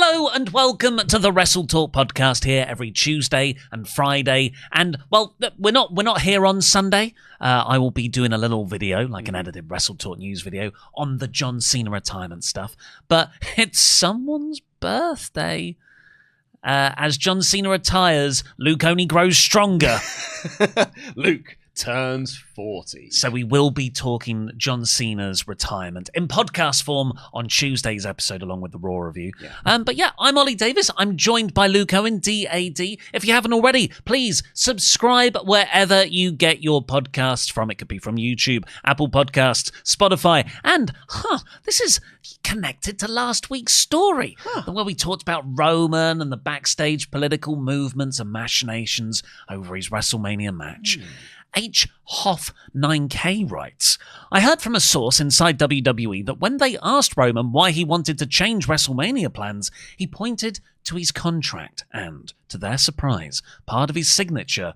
Hello and welcome to the WrestleTalk podcast here every Tuesday and Friday. And, well, we're not here on Sunday. I will be doing a little video, like an edited WrestleTalk news video, on the John Cena retirement stuff. But it's someone's birthday. As John Cena retires, Luke only grows stronger. Luke turns 40. So we will be talking John Cena's retirement in podcast form on Tuesday's episode along with the Raw review. Yeah. But yeah, I'm Ollie Davis. I'm joined by Luke Owen, DAD. If you haven't already, please subscribe wherever you get your podcasts from. It could be from YouTube, Apple Podcasts, Spotify. And, this is connected to last week's story, where we talked about Roman and the backstage political movements and machinations over his WrestleMania match. H. Hoff 9K writes, I heard from a source inside WWE that when they asked Roman why he wanted to change WrestleMania plans, he pointed to his contract and, to their surprise, part of his signature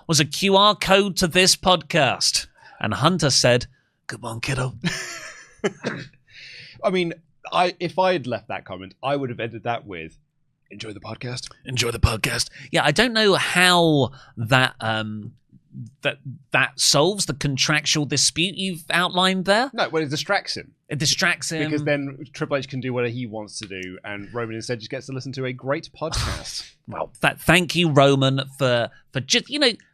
was a QR code to this podcast. And Hunter said, "Come on, kiddo." I mean, if I had left that comment, I would have ended that with, enjoy the podcast. Enjoy the podcast. Yeah, I don't know how that that solves the contractual dispute you've outlined there. No, well, it distracts him. It distracts him. Because then Triple H can do whatever he wants to do, and Roman instead just gets to listen to a great podcast. Well, thank you, Roman, for just,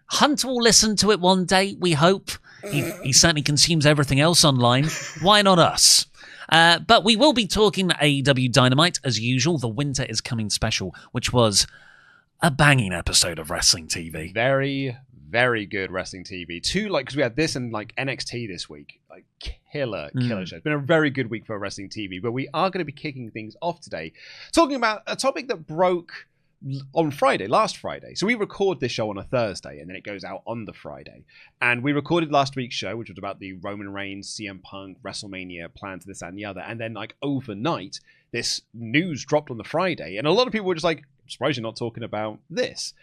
Hunter will listen to it one day, we hope. He certainly consumes everything else online. Why not us? But we will be talking AEW Dynamite, as usual. The Winter is Coming special, which was a banging episode of wrestling TV. Very, very good wrestling TV. Because we had this and NXT this week. Killer show. It's been a very good week for wrestling TV. But we are going to be kicking things off today, talking about a topic that broke on last Friday. So we record this show on a Thursday, and then it goes out on the Friday. And we recorded last week's show, which was about the Roman Reigns, CM Punk, WrestleMania plans, this, that, and the other. And then, overnight, this news dropped on the Friday. And a lot of people were just like, I'm surprised you're not talking about this.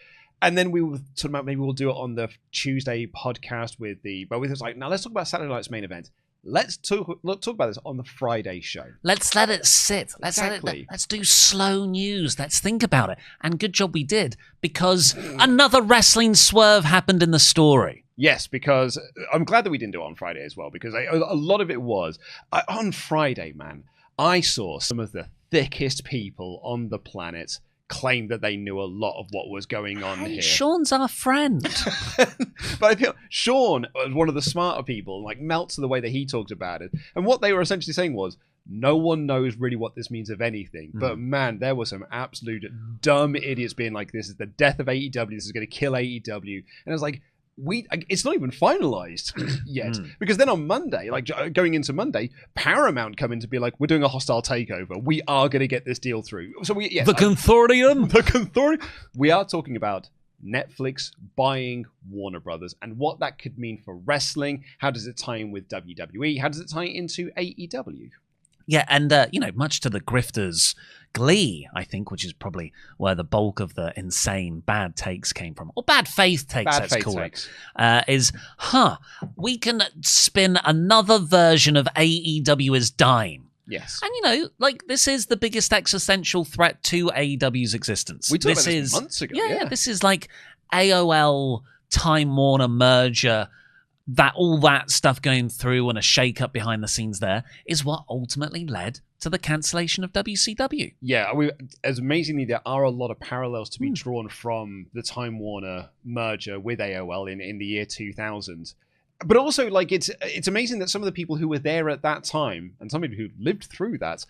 And then we were talking about maybe we'll do it on the Tuesday podcast but we was like, now let's talk about Saturday night's main event. Let's talk about this on the Friday show. Let's let it sit. Let's do slow news. Let's think about it. And good job we did, because another wrestling swerve happened in the story. Yes, because I'm glad that we didn't do it on Friday as well, because a lot of it was on Friday, man. I saw some of the thickest people on the planet claim that they knew a lot of what was going on here. Sean's our friend. But I feel Sean was one of the smarter people, melts to the way that he talked about it. And what they were essentially saying was, no one knows really what this means of anything. But man, there were some absolute dumb idiots being like, this is the death of AEW, this is going to kill AEW. And I was like, it's not even finalized yet, because then on Monday, going into Monday, Paramount come in to be like, we're doing a hostile takeover. We are going to get this deal through. So the consortium. We are talking about Netflix buying Warner Brothers and what that could mean for wrestling. How does it tie in with WWE? How does it tie into AEW? Yeah, and, much to the grifters' glee, I think, which is probably where the bulk of the insane bad takes came from, or bad faith takes, let's call it, is, we can spin another version of AEW is dying. Yes. And, this is the biggest existential threat to AEW's existence. We talked about this months ago. Yeah, this is like AOL Time Warner merger, all that stuff going through and a shake-up behind the scenes there is what ultimately led to the cancellation of WCW. Yeah, as amazingly, there are a lot of parallels to be drawn from the Time Warner merger with AOL in the year 2000. But also, it's amazing that some of the people who were there at that time, and some people who lived through that,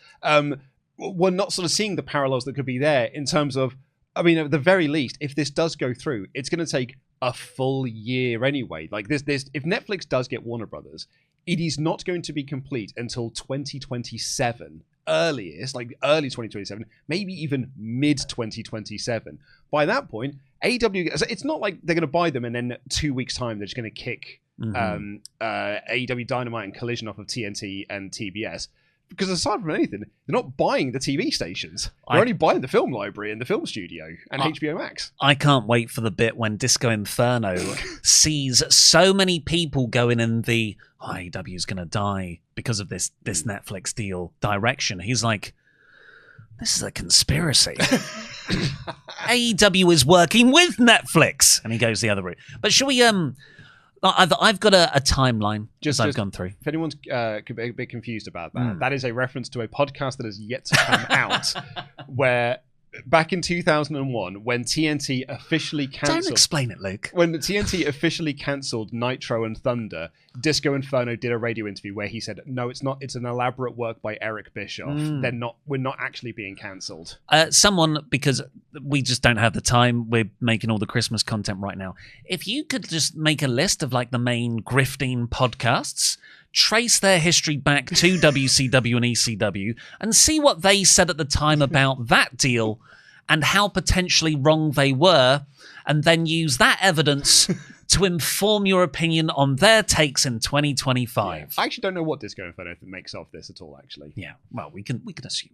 were not sort of seeing the parallels that could be there in terms of, at the very least, if this does go through, it's going to take a full year anyway. If Netflix does get Warner Brothers, it is not going to be complete until 2027. Earliest, early 2027, maybe even mid 2027. By that point, AEW, it's not like they're going to buy them and then 2 weeks' time they're just going to kick AEW Dynamite and Collision off of TNT and TBS. Because aside from anything, they're not buying the TV stations. They're only buying the film library and the film studio and HBO Max. I can't wait for the bit when Disco Inferno sees so many people going in the AEW is going to die because of this Netflix deal direction. He's like, this is a conspiracy. AEW is working with Netflix. And he goes the other route. But shall we... I've got a timeline I've gone through. If anyone's a bit confused about that, that is a reference to a podcast that has yet to come out where back in 2001, when TNT officially cancelled... Don't explain it, Luke. When TNT officially cancelled Nitro and Thunder, Disco Inferno did a radio interview where he said, no, it's not. It's an elaborate work by Eric Bischoff. We're not actually being cancelled. Someone, because we just don't have the time, we're making all the Christmas content right now. If you could just make a list of like the main grifting podcasts, trace their history back to WCW and ECW, and see what they said at the time about that deal and how potentially wrong they were, and then use that evidence to inform your opinion on their takes in 2025. Yeah. I actually don't know what Disco Inferno makes of this at all, actually. Yeah, well, we can assume.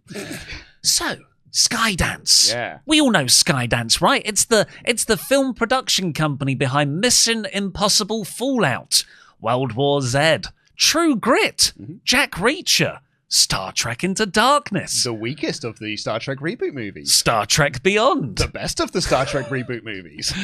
So, Skydance. Yeah. We all know Skydance, right? It's the film production company behind Mission Impossible Fallout, World War Z, True Grit, Jack Reacher, Star Trek Into Darkness. The weakest of the Star Trek reboot movies. Star Trek Beyond. The best of the Star Trek reboot movies.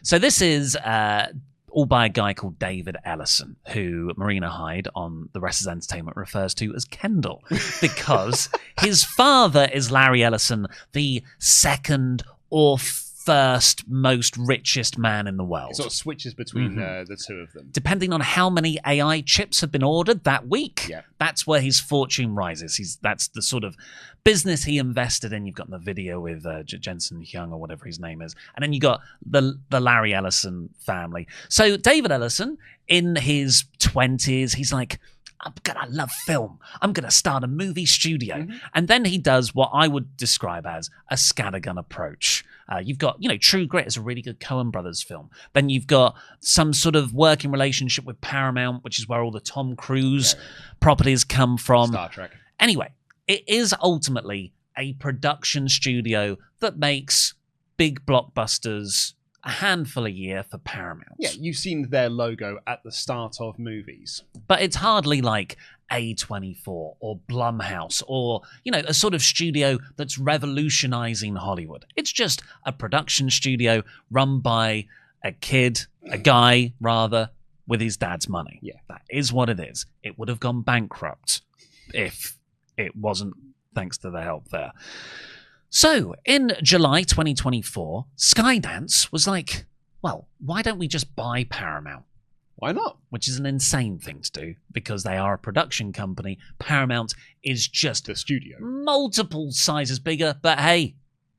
So this is all by a guy called David Ellison, who Marina Hyde on The Wrestlers Entertainment refers to as Kendall, because his father is Larry Ellison, the second or first most richest man in the world. It sort of switches between the two of them. Depending on how many AI chips have been ordered that week, yeah. That's where his fortune rises. That's the sort of business he invested in. You've got the video with Jensen Hyung or whatever his name is. And then you got the Larry Ellison family. So David Ellison, in his 20s, he's like, I love film. I'm going to start a movie studio. And then he does what I would describe as a scattergun approach. You've got, True Grit is a really good Coen Brothers film. Then you've got some sort of working relationship with Paramount, which is where all the Tom Cruise properties come from. Star Trek. Anyway, it is ultimately a production studio that makes big blockbusters a handful a year for Paramount. Yeah, you've seen their logo at the start of movies. But it's hardly like A24 or Blumhouse or, a sort of studio that's revolutionizing Hollywood. It's just a production studio run by a guy, with his dad's money. Yeah. That is what it is. It would have gone bankrupt if it wasn't thanks to the help there. So, in July 2024, Skydance was like, well, why don't we just buy Paramount? Why not? Which is an insane thing to do, because they are a production company. Paramount is just the studio. Multiple sizes bigger, but hey,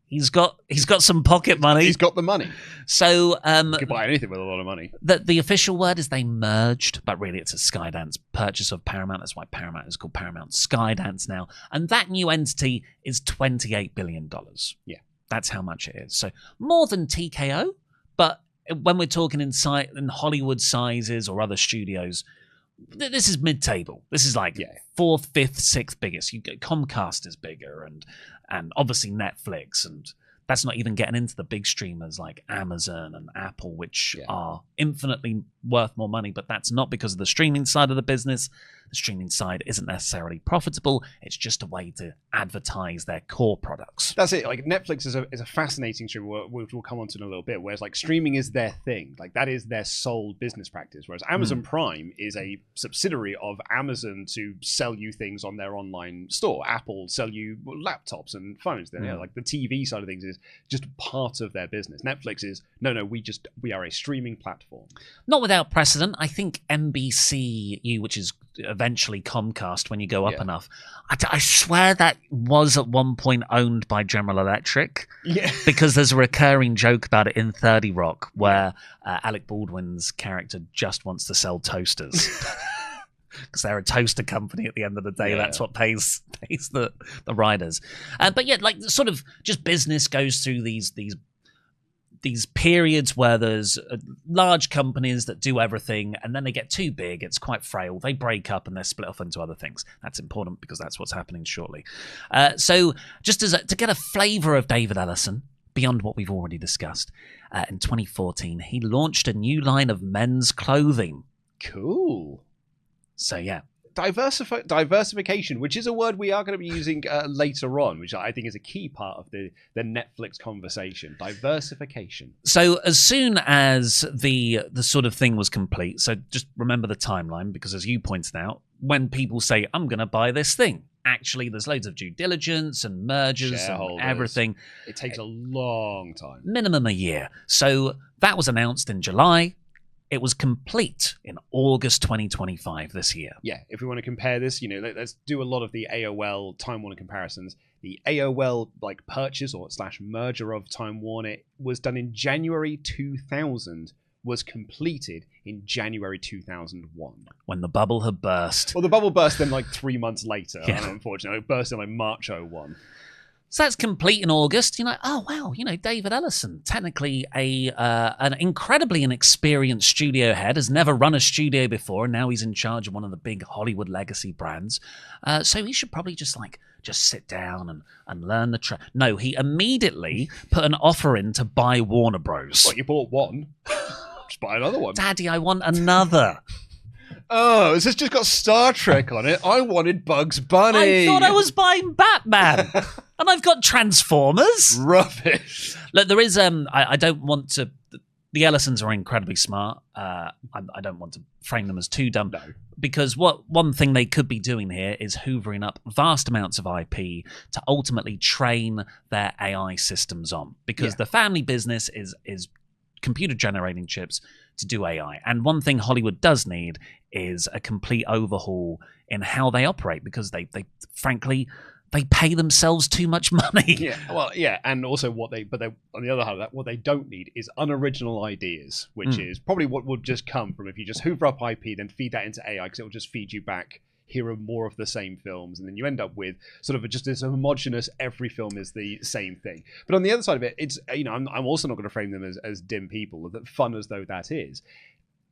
he's got some pocket money. He's got the money. So you can buy anything with a lot of money. The official word is they merged, but really it's a Skydance purchase of Paramount. That's why Paramount is called Paramount Skydance now. And that new entity is $28 billion. Yeah. That's how much it is. So more than TKO, but when we're talking in Hollywood sizes or other studios, this is mid-table. This is like fourth, fifth, sixth biggest. Comcast is bigger, and obviously Netflix, and that's not even getting into the big streamers like Amazon and Apple, which are infinitely worth more money, but that's not because of the streaming side of the business. The streaming side isn't necessarily profitable. It's just a way to advertise their core products. That's it. Like Netflix is a fascinating streamer, which we'll come on to in a little bit, whereas like streaming is their thing. Like that is their sole business practice, whereas Amazon Prime is a subsidiary of Amazon to sell you things on their online store. Apple sell you laptops and phones. Like the TV side of things is just part of their business. Netflix is, no, we are a streaming platform. Not without precedent. I think NBCU, which is eventually Comcast when you go up enough, I swear that was at one point owned by General Electric. Yeah. Because there's a recurring joke about it in 30 Rock where Alec Baldwin's character just wants to sell toasters. Because they're a toaster company at the end of the day. Yeah. That's what pays the riders. But yeah, like sort of just business goes through these periods where there's large companies that do everything, and then they get too big, it's quite frail, they break up and they're split off into other things. That's important because that's what's happening shortly. So just to get a flavour of David Ellison, beyond what we've already discussed, in 2014, he launched a new line of men's clothing. Cool. So yeah, diversification, which is a word we are going to be using later on, which I think is a key part of the Netflix conversation. Diversification. So as soon as the sort of thing was complete, so just remember the timeline, because as you pointed out, when people say, I'm going to buy this thing, actually there's loads of due diligence and mergers and everything. It takes a long time. Minimum a year. So that was announced in July. It was complete in August 2025 this year. Yeah, if we want to compare this, let's do a lot of the AOL Time Warner comparisons. The AOL purchase or / merger of Time Warner was done in January 2000, was completed in January 2001. When the bubble had burst. Well, the bubble burst then 3 months later, unfortunately. It burst in March 01. So that's complete in August. Oh wow, David Ellison, technically an incredibly inexperienced studio head, has never run a studio before, and now he's in charge of one of the big Hollywood legacy brands. So he should probably just sit down and learn the No, he immediately put an offer in to buy Warner Bros. What, you bought one? Just buy another one. Daddy, I want another. Oh, has this just got Star Trek on it? I wanted Bugs Bunny. I thought I was buying Batman. And I've got Transformers. Rubbish. Look, there is... I don't want to... The Ellisons are incredibly smart. I don't want to frame them as too dumb. No. Because one thing they could be doing here is hoovering up vast amounts of IP to ultimately train their AI systems on. Because the family business is computer-generating chips to do AI. And one thing Hollywood does need is a complete overhaul in how they operate, because they frankly, they pay themselves too much money. Yeah, well, yeah, and also on the other hand, what they don't need is unoriginal ideas, which is probably what would just come from if you just hoover up IP, then feed that into AI, because it will just feed you back here are more of the same films, and then you end up with sort of just this homogenous, every film is the same thing. But on the other side of it, it's I'm also not going to frame them as dim people, that fun as though that is.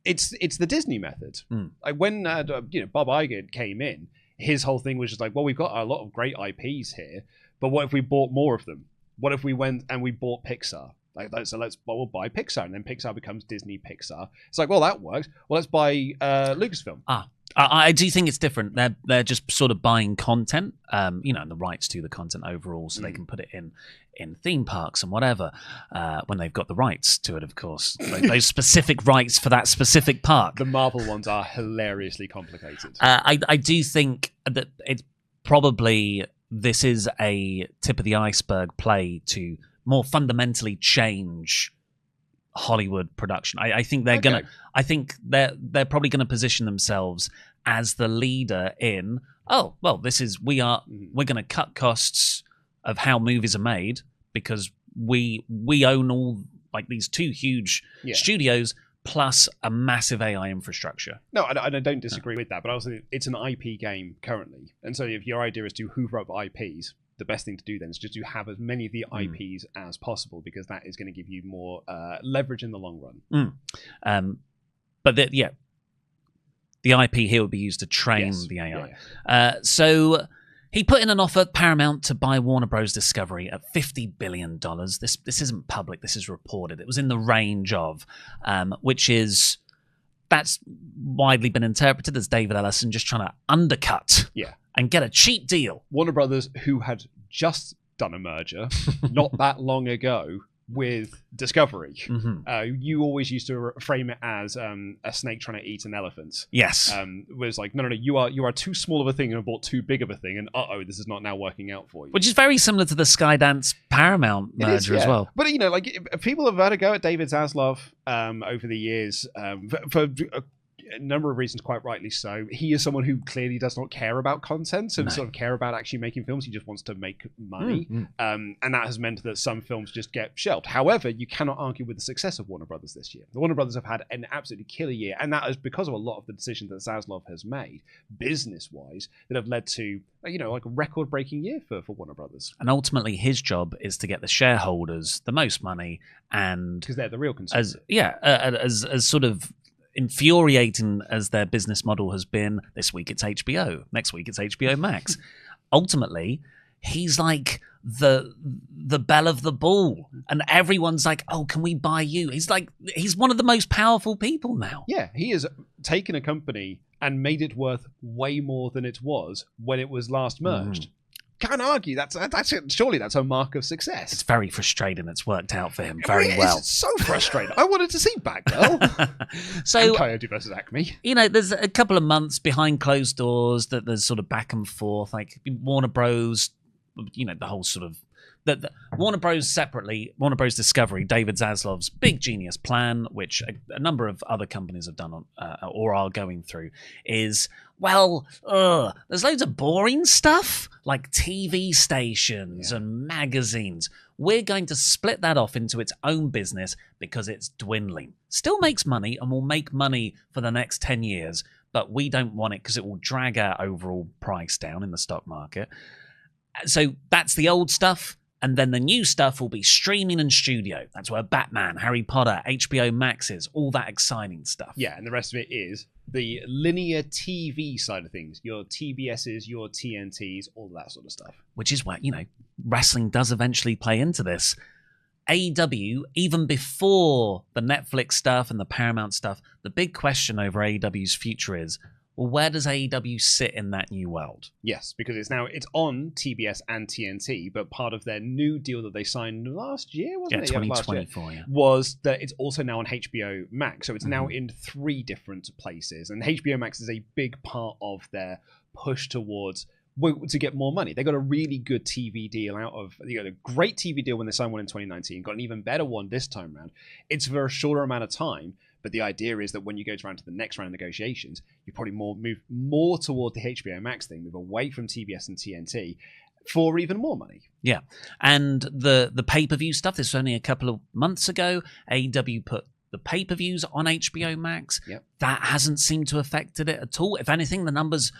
It's the Disney method. Like when Bob Iger came in, his whole thing was just like, well, we've got a lot of great IPs here, but what if we bought more of them? What if we went and we bought Pixar? We'll buy Pixar, and then Pixar becomes Disney Pixar. It's like, well, that works. Well, let's buy Lucasfilm. I do think it's different. They're just sort of buying content, and the rights to the content overall, so they can put it in theme parks and whatever, when they've got the rights to it, of course. Those specific rights for that specific park. The Marvel ones are hilariously complicated. I do think that it's probably, this is a tip of the iceberg play to more fundamentally change Hollywood production. I think they're gonna. I think they're probably gonna position themselves as the leader in. Oh well, we're gonna cut costs of how movies are made, because we own all these two huge studios plus a massive AI infrastructure. No, I don't disagree with that, but also it's an IP game currently, and so if your idea is to hoover up IPs, the best thing to do then is just to have as many of the IPs as possible, because that is going to give you more leverage in the long run. But the IP here would be used to train the AI. So he put in an offer, Paramount, to buy Warner Bros. Discovery at $50 billion. This isn't public, this is reported. It was in the range of, that's widely been interpreted as David Ellison just trying to undercut and get a cheap deal. Warner Brothers, who had just done a merger not that long ago with Discovery. You always used to frame it as a snake trying to eat an elephant. Yes. It was like, no, you are too small of a thing and have bought too big of a thing, and this is not now working out for you. Which is very similar to the Skydance Paramount merger as well. But people have had a go at David Zaslav over the years for a number of reasons, quite rightly so. He is someone who clearly does not care about content and sort of care about actually making films. He just wants to make money. And that has meant that some films just get shelved. However, you cannot argue with the success of Warner Brothers this year. The Warner Brothers have had an absolutely killer year, and that is because of a lot of the decisions that Zaslav has made, business-wise, that have led to a record-breaking year for Warner Brothers. And ultimately, his job is to get the shareholders the most money, and because they're the real consumers. As sort of infuriating as their business model has been, this week it's HBO, next week it's HBO Max. Ultimately, he's like the belle of the ball, and everyone's like, oh, can we buy you? He's one of the most powerful people now. Yeah, he has taken a company and made it worth way more than it was when it was last merged. Can't argue that's surely that's a mark of success. It's very frustrating. It's worked out for him very well. It's so frustrating. I wanted to see Batgirl. So and Coyote versus Acme. There's a couple of months behind closed doors that there's sort of back and forth, like Warner Bros. The whole sort of the Warner Bros. Separately, Warner Bros. Discovery, David Zaslav's big genius plan, which a number of other companies have done or are going through, is there's loads of boring stuff like TV stations and magazines. We're going to split that off into its own business because it's dwindling. Still makes money and will make money for the next 10 years, but we don't want it because it will drag our overall price down in the stock market. So that's the old stuff. And then the new stuff will be streaming and studio. That's where Batman, Harry Potter, HBO Max is, all that exciting stuff. Yeah, and the rest of it is the linear TV side of things. Your TBSs, your TNTs, all that sort of stuff. Which is where, wrestling does eventually play into this. AEW, even before the Netflix stuff and the Paramount stuff, the big question over AEW's future is, well, where does AEW sit in that new world? Yes, because it's on TBS and TNT, but part of their new deal that they signed last year, wasn't it? 2024, was that it's also now on HBO Max. So it's now in 3 different places. And HBO Max is a big part of their push towards to get more money. They got a really good TV deal out of, a great TV deal when they signed one in 2019, got an even better one this time around. It's for a shorter amount of time. But the idea is that when you go around to the next round of negotiations, you probably move more toward the HBO Max thing, move away from TBS and TNT for even more money. Yeah. And the pay-per-view stuff, this was only a couple of months ago. AEW put the pay-per-views on HBO Max. Yep. That hasn't seemed to have affected it at all. If anything, the numbers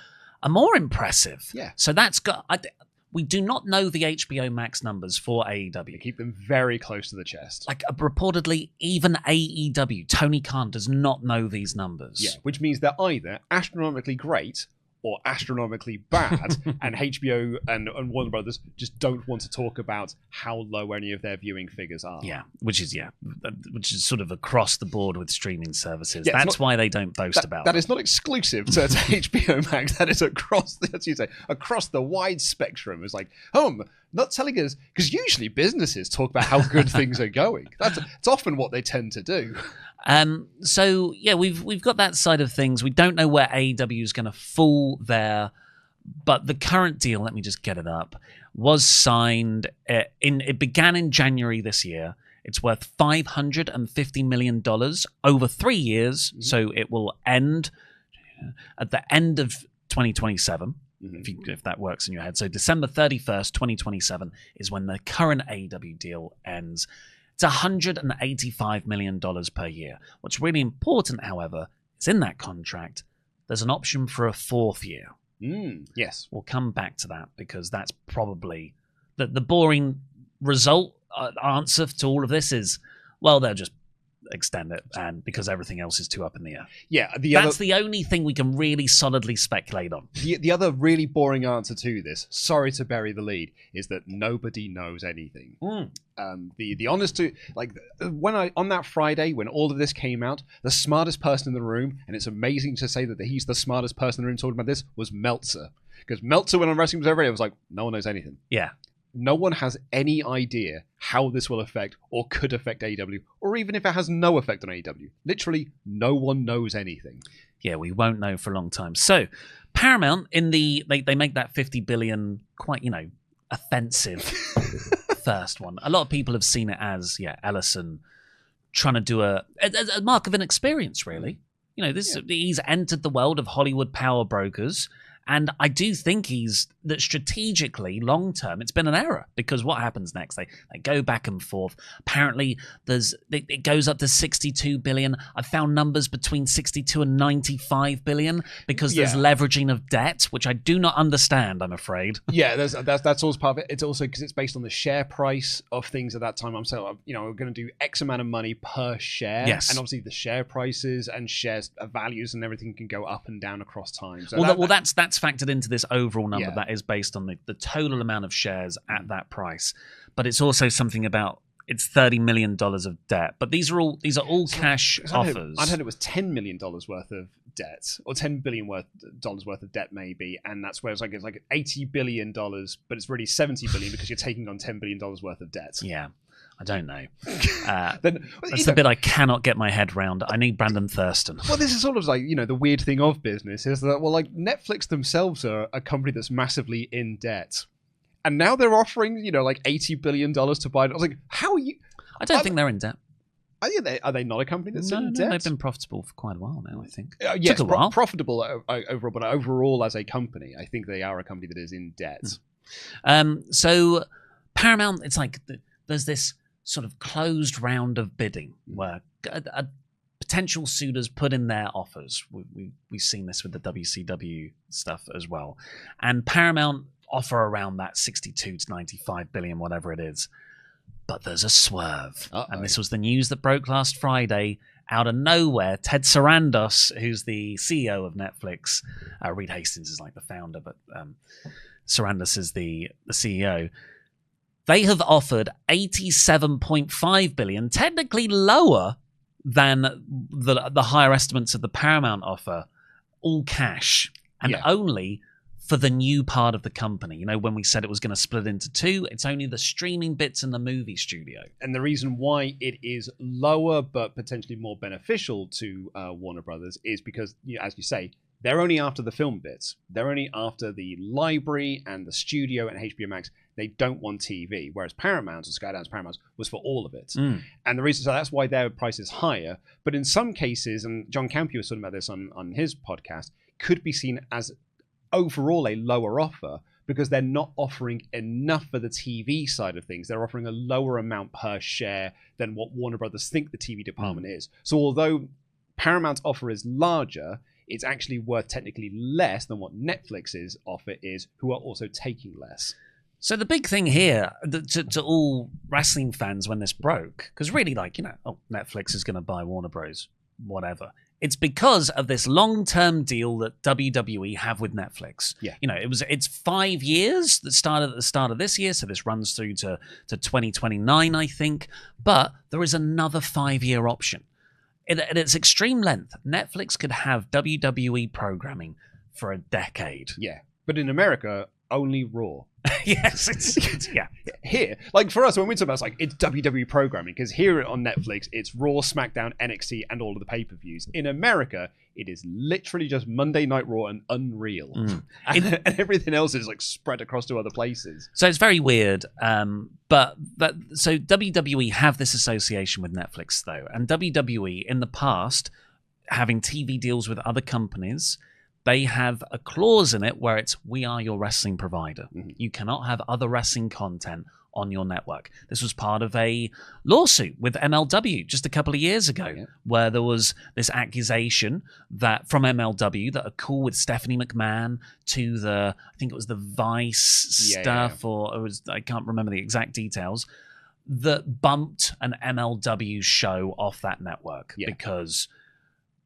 are more impressive. Yeah. So that's got... We do not know the HBO Max numbers for AEW. They keep them very close to the chest. Like, reportedly, even AEW, Tony Khan, does not know these numbers. Yeah, which means they're either astronomically great or astronomically bad, and HBO and Warner Brothers just don't want to talk about how low any of their viewing figures are. Yeah, which is sort of across the board with streaming services. Yeah, that's why they don't boast about that. That is not exclusive to HBO Max. That is across the wide spectrum. It's like, not telling us, because usually businesses talk about how good things are going. It's often what they tend to do. So yeah, we've got that side of things. We don't know where AEW is going to fall there, but the current deal, let me just get it up, was signed it began in January this year. It's worth $550 million over 3 years, so it will end at the end of 2027. If that works in your head. So December 31st, 2027 is when the current AEW deal ends. It's $185 million per year. What's really important, however, is in that contract, there's an option for a 4th year. Yes. We'll come back to that because that's probably the boring answer to all of this is, well, they'll just extend it, and because everything else is too up in the air. Yeah, that's the only thing we can really solidly speculate on. The other really boring answer to this, sorry to bury the lead, is that nobody knows anything. The honest to on that Friday when all of this came out, the smartest person in the room, and it's amazing to say that he's the smartest person in the room talking about this, was Meltzer, because Meltzer went on Wrestling Observer Radio, was like, no one knows anything. Yeah. No one has any idea how this will affect or could affect AEW, or even if it has no effect on AEW. Literally, no one knows anything. Yeah, we won't know for a long time. So, Paramount, they make that $50 billion quite, offensive first one. A lot of people have seen it as, Ellison trying to do a mark of inexperience, really. He's entered the world of Hollywood power brokers. And I do think that strategically, long term, it's been an error, because what happens next? They go back and forth. Apparently, it goes up to 62 billion. I've found numbers between 62 and 95 billion because there's leveraging of debt, which I do not understand, I'm afraid. Yeah, that's also part of it. It's also because it's based on the share price of things at that time. I'm saying, we're going to do X amount of money per share. Yes. And obviously the share prices and shares values and everything can go up and down across time. So that's factored into this overall number that is based on the total amount of shares at that price. But it's also something about it's $30 million of debt. But these are all cash offers. I heard it was $10 million worth of debt, or $10 billion worth of debt, maybe, and that's where it's like $80 billion, but it's really $70 billion because you're taking on $10 billion worth of debt. Yeah. I don't know. That's the bit I cannot get my head around. I need Brandon Thurston. Well, this is sort of like, the weird thing of business is that, well, like Netflix themselves are a company that's massively in debt. And now they're offering, like $80 billion to buy it. I was like, how are you? I don't think they're in debt. Are they not a company that's in No, debt? they've been profitable for quite a while now, I think. Yes, Took a while. Profitable overall, but overall as a company, I think they are a company that is in debt. So Paramount, it's like there's this sort of closed round of bidding where potential suitors put in their offers. We've seen this with the WCW stuff as well. And Paramount offer around that 62 to 95 billion, whatever it is. But there's a swerve. Uh-oh. And this was the news that broke last Friday. Out of nowhere, Ted Sarandos, who's the CEO of Netflix, Reed Hastings is like the founder, but Sarandos is the CEO. They have offered 87.5 billion, technically lower than the higher estimates of the Paramount offer, all cash, and only for the new part of the company. When we said it was going to split into two, it's only the streaming bits and the movie studio. And the reason why it is lower but potentially more beneficial to Warner Brothers is because, as you say, they're only after the film bits. They're only after the library and the studio and HBO Max. They don't want TV, whereas Paramount, or Skydance Paramount, was for all of it. And the reason, so that's why their price is higher. But in some cases, and John Campea was talking about this on his podcast, could be seen as overall a lower offer because they're not offering enough for the TV side of things. They're offering a lower amount per share than what Warner Brothers think the TV department is. So although Paramount's offer is larger, it's actually worth technically less than what Netflix's offer is, who are also taking less. So the big thing here to all wrestling fans when this broke, because really Netflix is going to buy Warner Bros. Whatever. It's because of this long-term deal that WWE have with Netflix. Yeah. It's 5 years that started at the start of this year, so this runs through to 2029, I think. But there is another 5-year option. At its extreme length, Netflix could have WWE programming for a decade. Yeah. But in America, only Raw. Yes, it's Here, like for us, when we talk about it's WWE programming, because here on Netflix, it's Raw, SmackDown, NXT, and all of the pay-per-views. In America, it is literally just Monday Night Raw and Unreal. And everything else is spread across to other places. So it's very weird. So WWE have this association with Netflix, though. And WWE, in the past, having TV deals with other companies, they have a clause in it where it's, we are your wrestling provider. You cannot have other wrestling content on your network. This was part of a lawsuit with MLW just a couple of years ago, where there was this accusation that from MLW that a call with Stephanie McMahon to I think it was the Vice stuff, or it was, I can't remember the exact details, that bumped an MLW show off that network because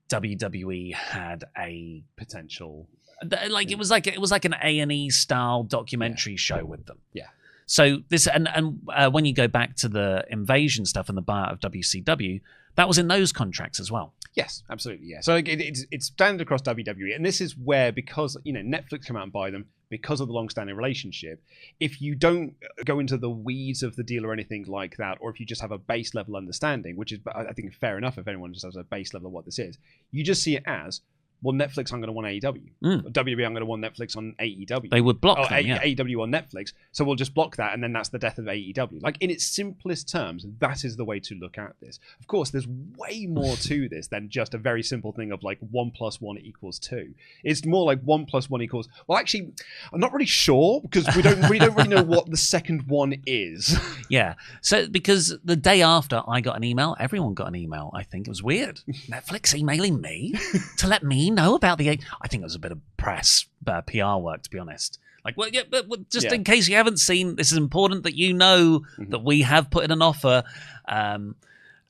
WWE had a potential, it was like an A&E style documentary show with them. Yeah. So this and when you go back to the Invasion stuff and the buyout of WCW, that was in those contracts as well. Yes, absolutely. Yeah. So it's standard across WWE, and this is where, because Netflix come out and buy them because of the long-standing relationship. If you don't go into the weeds of the deal or anything like that, or if you just have a base level understanding, which is, I think, fair enough if anyone just has a base level of what this is, you just see it as, well, Netflix, I'm going to want AEW. WWE, I'm going to want Netflix on AEW. They would block them, AEW on Netflix. So we'll just block that, and then that's the death of AEW. In its simplest terms, that is the way to look at this. Of course, there's way more to this than just a very simple thing of 1 + 1 = 2. It's more like 1 + 1 equals... Well, actually, I'm not really sure, because we don't really know what the second one is. Yeah. So, because the day after I got an email, everyone got an email, I think. It was weird. Netflix emailing me to let me know about I think it was a bit of PR work, to be honest. But just in case you haven't seen, this is important that you know that we have put in an offer. I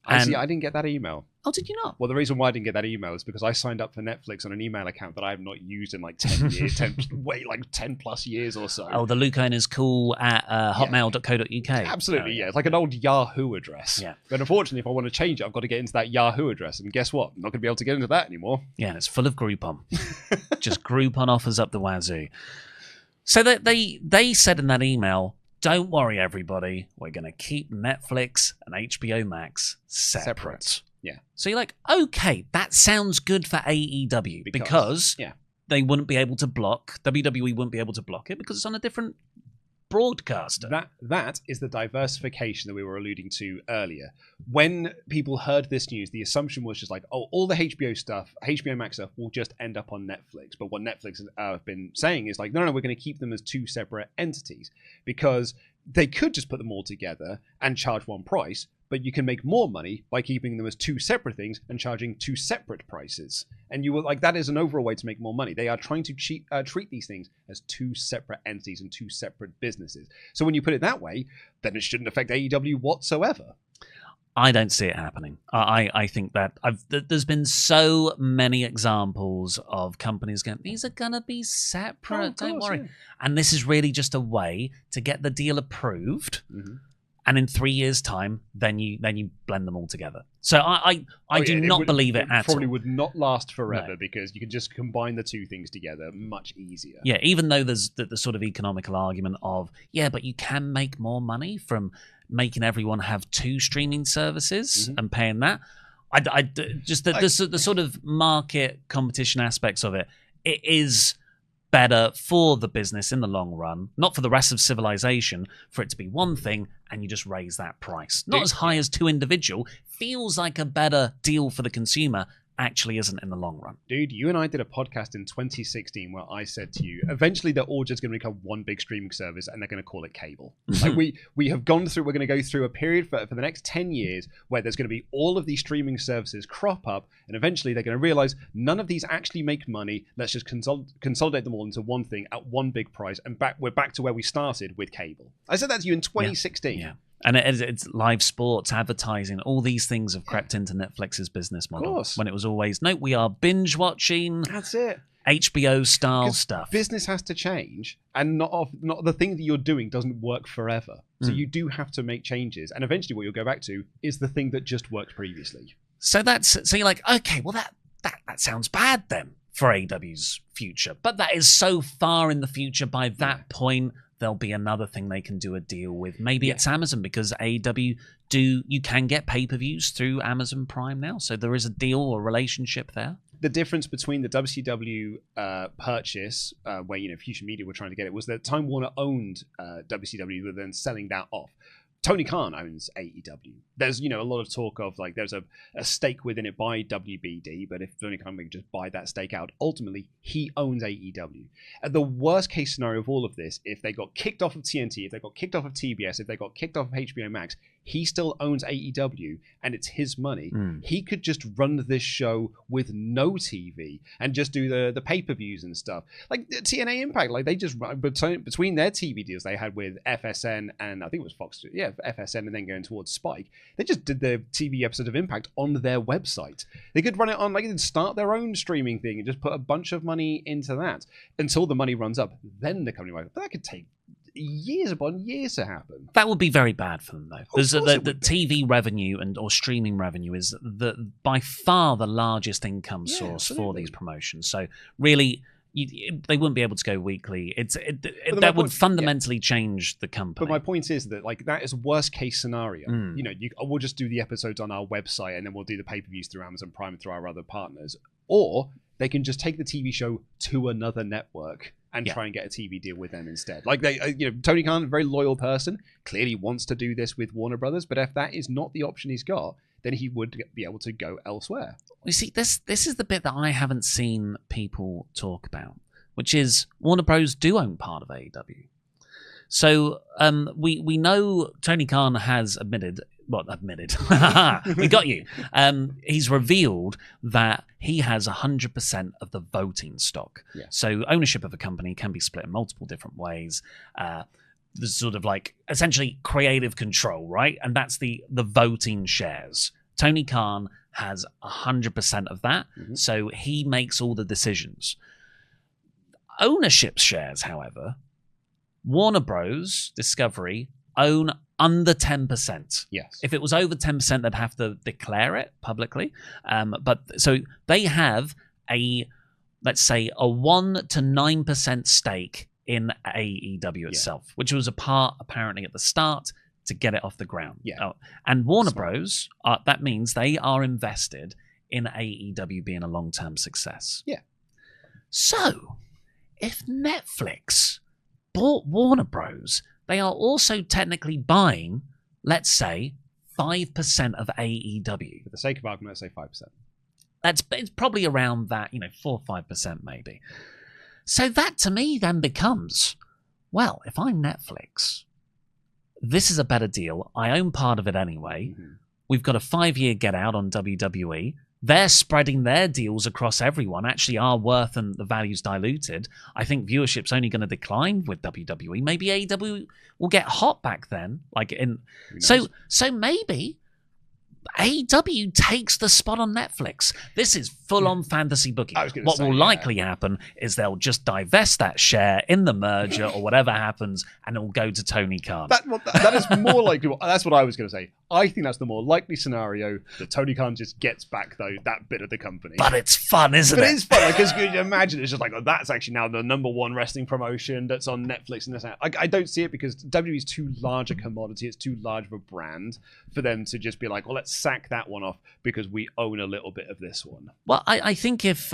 didn't get that email. Oh, did you not? Well, the reason why I didn't get that email is because I signed up for Netflix on an email account that I have not used in like 10 years, 10 plus years or so. Oh, the Luke Owen is cool at hotmail.co.uk. Absolutely, yeah. It's like an old Yahoo address. Yeah. But unfortunately, if I want to change it, I've got to get into that Yahoo address. And guess what? I'm not going to be able to get into that anymore. Yeah, and it's full of Groupon. Just Groupon offers up the wazoo. So that they said in that email, don't worry, everybody. We're going to keep Netflix and HBO Max separate. Yeah. So you're like, okay, that sounds good for AEW because they wouldn't be able to block, WWE wouldn't be able to block it because it's on a different broadcaster. That is the diversification that we were alluding to earlier. When people heard this news, the assumption was just like, oh, all the HBO stuff, HBO Max stuff will just end up on Netflix. But what Netflix have been saying is like, no, we're going to keep them as two separate entities because they could just put them all together and charge one price, but you can make more money by keeping them as two separate things and charging two separate prices. And you will like that is an overall way to make more money. They are trying to treat these things as two separate entities and two separate businesses. So when you put it that way, then it shouldn't affect AEW whatsoever. I don't see it happening. I think that there's been so many examples of companies going, these are going to be separate, don't worry. Yeah. And this is really just a way to get the deal approved. Mm-hmm. And in 3 years' time, then you blend them all together. So I do not believe it at all. It probably would not last forever because you can just combine the two things together much easier. Yeah, even though there's the sort of economical argument of, but you can make more money from making everyone have two streaming services and paying that. The sort of market competition aspects of it is better for the business in the long run, not for the rest of civilization, for it to be one thing and you just raise that price. Not as high as two individual. Feels like a better deal for the consumer, actually isn't in the long run. Dude, you and I did a podcast in 2016 where I said to you, eventually they're all just going to become one big streaming service and they're going to call it cable. Like we have gone through, we're going to go through a period for the next 10 years where there's going to be all of these streaming services crop up and eventually they're going to realize none of these actually make money. Let's just consolidate them all into one thing at one big price and we're back to where we started with cable. I said that to you in 2016. Yeah. And it's live sports, advertising, all these things have crept into Netflix's business model. Of course. When it was always, no, we are binge watching. That's it. HBO style stuff. Business has to change, and not the thing that you're doing doesn't work forever. So you do have to make changes, and eventually what you'll go back to is the thing that just worked previously. So you're like, okay, well that sounds bad then for AEW's future, but that is so far in the future. By that point, there'll be another thing they can do a deal with. Maybe it's Amazon because AEW you can get pay-per-views through Amazon Prime now. So there is a deal or relationship there. The difference between the WCW purchase, where Future Media were trying to get it, was that Time Warner owned WCW, but then selling that off. Tony Khan owns AEW. There's, a lot of talk of like there's a stake within it by WBD, but if Tony Khan can just buy that stake out, ultimately he owns AEW. The worst case scenario of all of this, if they got kicked off of TNT, if they got kicked off of TBS, if they got kicked off of HBO Max, he still owns AEW and it's his money. He could just run this show with no TV and just do the pay-per-views and stuff. Like TNA Impact, like they just between their TV deals they had with FSN and I think it was Fox, FSN and then going towards Spike, they just did the TV episode of Impact on their website. They could run it on, they could start their own streaming thing and just put a bunch of money into that until the money runs up. Then the company might, but that could take years upon years to happen. That would be very bad for them, though. There's the TV revenue or streaming revenue is by far the largest income source for these promotions. So really, they wouldn't be able to go weekly. That would fundamentally change the company. But my point is that that is worst case scenario. We'll just do the episodes on our website and then we'll do the pay-per-views through Amazon Prime and through our other partners. Or they can just take the TV show to another network and try and get a TV deal with them instead. Like Tony Khan, a very loyal person, clearly wants to do this with Warner Brothers, but if that is not the option he's got, then he would be able to go elsewhere. You see, this is the bit that I haven't seen people talk about, which is Warner Bros. Do own part of AEW. So we know Tony Khan has admitted, we got you. He's revealed that he has 100% of the voting stock. Yeah. So ownership of a company can be split in multiple different ways. There's sort of like essentially creative control, right? And that's the voting shares. Tony Khan has 100% of that, so he makes all the decisions. Ownership shares, however, Warner Bros. Discovery own under 10%. Yes. If it was over 10%, they'd have to declare it publicly. But so they have let's say a 1 to 9% stake in AEW itself, which was a part apparently at the start to get it off the ground. Yeah. And Warner Bros., that means they are invested in AEW being a long-term success. Yeah. So, if Netflix bought Warner Bros., they are also technically buying, let's say, 5% of AEW. For the sake of argument, let's say 5%. It's probably around that, 4 or 5% maybe. So that to me then becomes, well, if I'm Netflix, this is a better deal. I own part of it anyway. We've got a 5-year get out on WWE. They're spreading their deals across everyone. Actually, our worth and the value's diluted. I think viewership's only going to decline with WWE. Maybe AEW will get hot back then. So maybe AEW takes the spot on Netflix. This is full-on fantasy booking. What will likely happen is they'll just divest that share in the merger or whatever happens, and it will go to Tony Khan. That is more likely. That's what I was going to say. I think that's the more likely scenario, that Tony Khan just gets back, though, that bit of the company. But it's fun, isn't it? But it is fun. Because you imagine it's just like, that's actually now the number one wrestling promotion that's on Netflix and this. I don't see it because WWE is too large a commodity. It's too large of a brand for them to just be like, well, let's sack that one off because we own a little bit of this one. Well, I think if...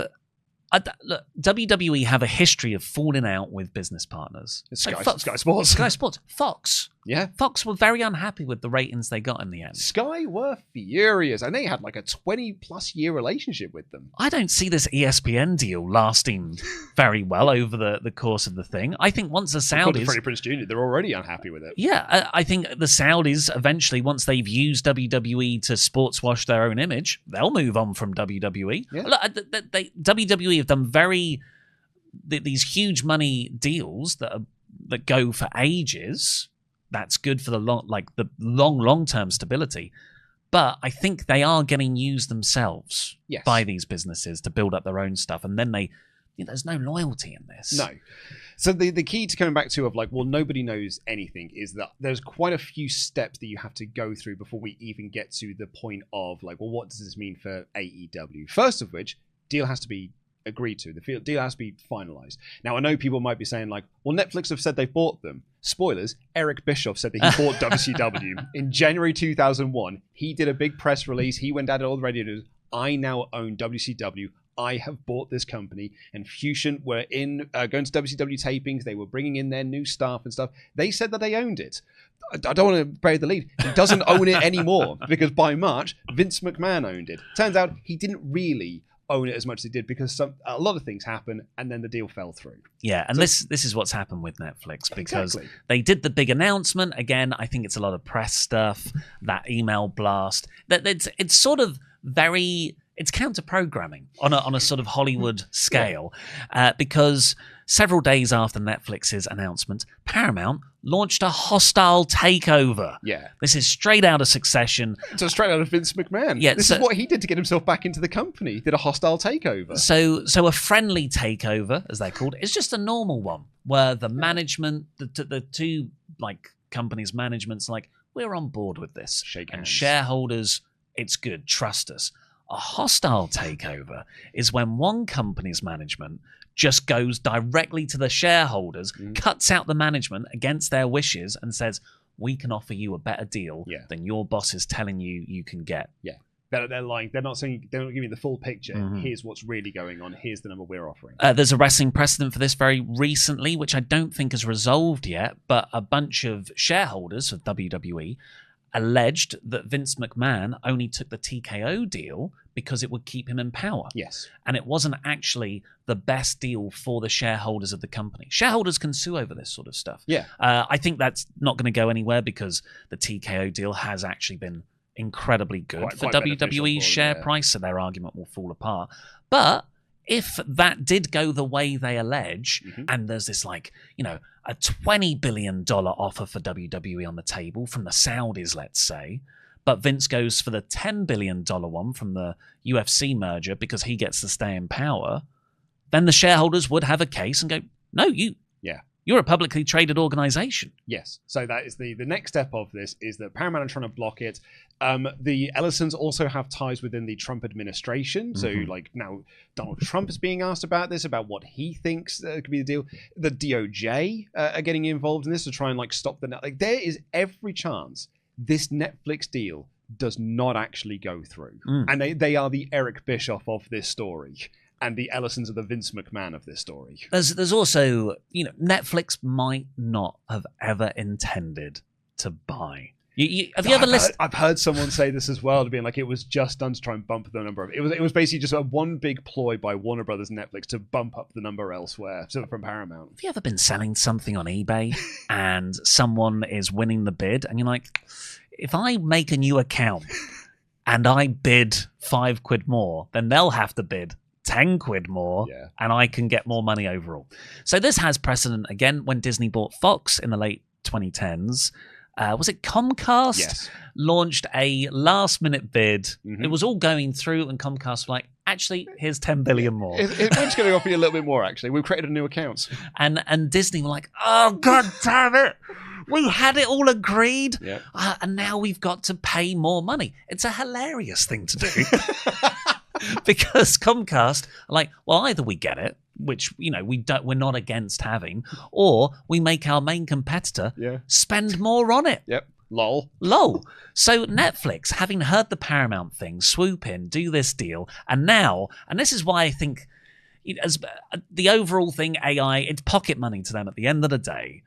look, WWE have a history of falling out with business partners. Sky Sports. Sky Sports. Fox. Yeah. Fox were very unhappy with the ratings they got in the end. Sky were furious, and they had like a 20-plus year relationship with them. I don't see this ESPN deal lasting very well over the course of the thing. I think once the Saudis... Freddie Prinze Jr., they're already unhappy with it. Yeah, I think the Saudis, eventually, once they've used WWE to sports wash their own image, they'll move on from WWE. Yeah. Look, WWE have done these huge money deals that go for ages. That's good for the long-term stability. But I think they are getting used themselves by these businesses to build up their own stuff. And then there's no loyalty in this. No. So the key to coming back to nobody knows anything is that there's quite a few steps that you have to go through before we even get to the point of what does this mean for AEW? First of which, deal has to be agreed to. The deal has to be finalized. Now, I know people might be saying Netflix have said they bought them. Spoilers, Eric Bischoff said that he bought WCW. In January 2001, he did a big press release. He went out at all the radio news. I now own WCW. I have bought this company. And Fusion were going to WCW tapings. They were bringing in their new staff and stuff. They said that they owned it. I don't want to bury the lead. He doesn't own it anymore because by March, Vince McMahon owned it. Turns out he didn't really own it as much as he did because a lot of things happened and then the deal fell through. Yeah, and this is what's happened with Netflix because they did the big announcement. Again, I think it's a lot of press stuff, that email blast. It's sort of it's counter-programming on a sort of Hollywood scale because several days after Netflix's announcement, Paramount launched a hostile takeover. Yeah. This is straight out of Succession. So straight out of Vince McMahon. Yeah, this is what he did to get himself back into the company. He did a hostile takeover. So a friendly takeover, as they're called, is just a normal one where the management, the two companies' management's we're on board with this. Shake hands. And shareholders, it's good. Trust us. A hostile takeover is when one company's management just goes directly to the shareholders, cuts out the management against their wishes, and says, we can offer you a better deal than your boss is telling you can get. Yeah. They're lying. They're not saying, they're not giving you the full picture. Here's what's really going on. Here's the number we're offering. There's a wrestling precedent for this very recently, which I don't think is resolved yet, but a bunch of shareholders of WWE alleged that Vince McMahon only took the TKO deal because it would keep him in power. Yes. And it wasn't actually the best deal for the shareholders of the company. Shareholders can sue over this sort of stuff. Yeah. I think that's not going to go anywhere because the TKO deal has actually been incredibly good for WWE's share price, so their argument will fall apart. But if that did go the way they allege, and there's this a $20 billion offer for WWE on the table from the Saudis, let's say, but Vince goes for the $10 billion one from the UFC merger because he gets to stay in power, then the shareholders would have a case and go, no, you're a publicly traded organization. Yes. So that is the next step of this is that Paramount are trying to block it. The Ellisons also have ties within the Trump administration. So like now Donald Trump is being asked about this, about what he thinks could be the deal. The DOJ are getting involved in this to try and like stop the like there is every chance this Netflix deal does not actually go through. And they are the Eric Bischoff of this story. And the Ellisons are the Vince McMahon of this story. There's also, Netflix might not have ever intended to buy. Have you ever listened? I've heard someone say this as well, to being like it was just done to try and bump the number. It was basically just one big ploy by Warner Brothers and Netflix to bump up the number elsewhere, so from Paramount. Have you ever been selling something on eBay and someone is winning the bid, and you're like, if I make a new account and I bid £5 more, then they'll have to bid £10 more, and I can get more money overall. So this has precedent again when Disney bought Fox in the late 2010s. Was it Comcast? Yes. Launched a last-minute bid. It was all going through, and Comcast were like, actually, here's $10 billion more. We're just going to offer you a little bit more, actually. We've created a new account. And Disney were like, oh, God damn it. We had it all agreed, and now we've got to pay more money. It's a hilarious thing to do. Because Comcast are like, well, either we get it, which we're not against having, or we make our main competitor spend more on it. Yep. Lol. So Netflix, having heard the Paramount thing, swoop in, do this deal, and this is why I think as the overall thing, AI, it's pocket money to them at the end of the day.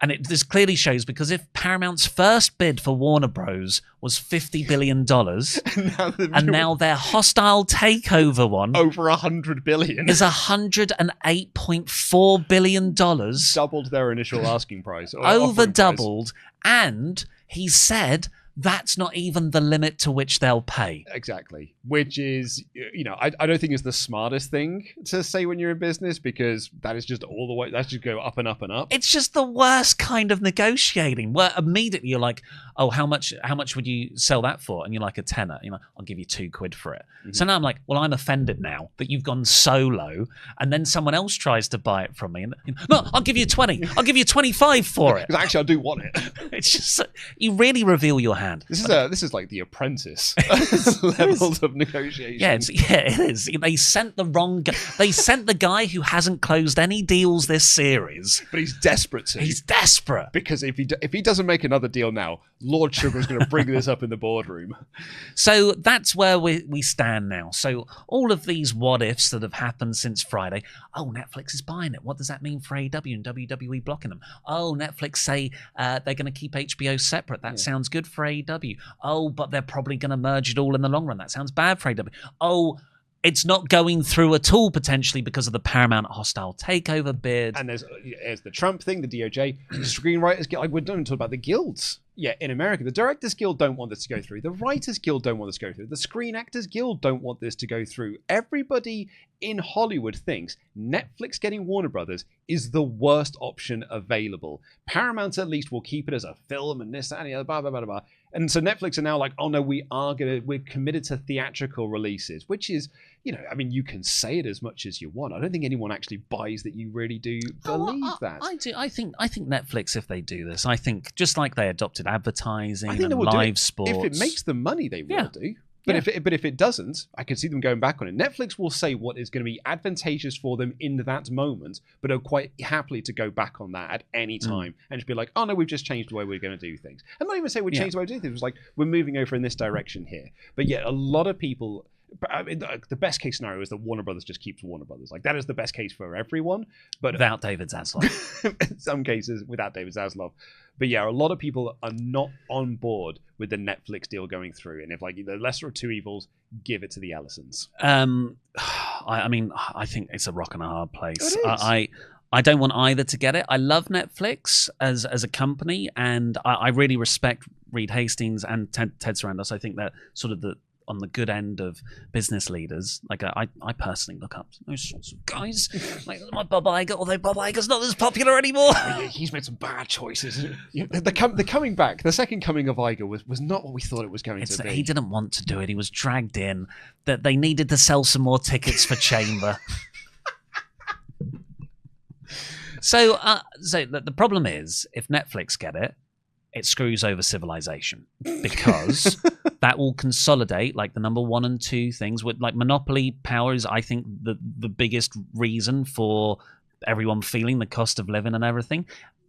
And this clearly shows, because if Paramount's first bid for Warner Bros. Was $50 billion, and now their hostile takeover one over $100 billion is $108.4 billion, doubled their initial asking price, over doubled, and he said that's not even the limit to which they'll pay. Exactly. Which is, I don't think it's the smartest thing to say when you're in business, because that is just all the way, that's just go up and up and up. It's just the worst kind of negotiating, where immediately you're like, oh, how much would you sell that for? And you're like, a tenner. You're like, I'll give you £2 for it. So now I'm like, well, I'm offended now that you've gone so low, and then someone else tries to buy it from me. And no, I'll give you 20. I'll give you 25 for it. Because actually, I do want it. It's just, you really reveal your hand. This is like The Apprentice levels of negotiation. Yeah, it is. They sent the wrong guy. They sent the guy who hasn't closed any deals this series. But he's desperate to. He's desperate. Because if he doesn't make another deal now, Lord Sugar is going to bring this up in the boardroom. So that's where we stand now. So all of these what ifs that have happened since Friday. Oh, Netflix is buying it. What does that mean for AEW and WWE blocking them? Oh, Netflix say they're going to keep HBO separate. That sounds good for AEW. Oh, but they're probably going to merge it all in the long run. That sounds bad for AEW. Oh, it's not going through at all, potentially, because of the Paramount hostile takeover bid. And there's the Trump thing, the DOJ, the Screenwriters Guild. Like, we're not even talking about the guilds. Yeah, in America, the Directors Guild don't want this to go through. The Writers Guild don't want this to go through. The Screen Actors Guild don't want this to go through. Everybody in Hollywood thinks Netflix getting Warner Brothers is the worst option available. Paramount at least will keep it as a film and this, that, and the other, blah, blah, blah, blah. And so Netflix are now like, oh no, we're committed to theatrical releases, which is, you can say it as much as you want. I don't think anyone actually buys that you really do believe that. I do. I think Netflix, if they do this, I think just like they adopted advertising and they will live do sports. If it makes them money, they will do. But if it doesn't, I can see them going back on it. Netflix will say what is going to be advantageous for them in that moment, but are quite happily to go back on that at any time and just be like, oh no, we've just changed the way we're going to do things. And not even say we changed the way we do things. It was like, we're moving over in this direction here. But yet a lot of people, the best case scenario is that Warner Brothers just keeps Warner Brothers. Like, that is the best case for everyone. But without David Zaslav. In some cases, without David Zaslav. But yeah, a lot of people are not on board with the Netflix deal going through. And if the lesser of two evils, give it to the Ellisons. I mean, I think it's a rock and a hard place. I don't want either to get it. I love Netflix as a company, and I really respect Reed Hastings and Ted Sarandos. I think that sort of on the good end of business leaders. Like I personally look up to those sorts of guys. Like my Bob Iger, although Bob Iger's not as popular anymore. He's made some bad choices. The coming back, the second coming of Iger was not what we thought it was going to be. He didn't want to do it. He was dragged in. That they needed to sell some more tickets for Chamber. So the problem is, if Netflix get it, it screws over civilization, because that will consolidate like the number 1 and 2 things. With like monopoly power is, I think, the biggest reason for everyone feeling the cost of living and everything.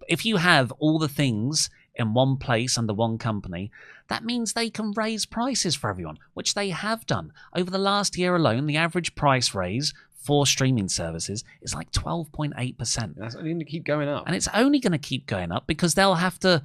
If you have all the things in one place under one company, that means they can raise prices for everyone, which they have done. Over the last year alone, the average price raise for streaming services is like 12.8%. That's going to keep going up. And it's only going to keep going up because they'll have to,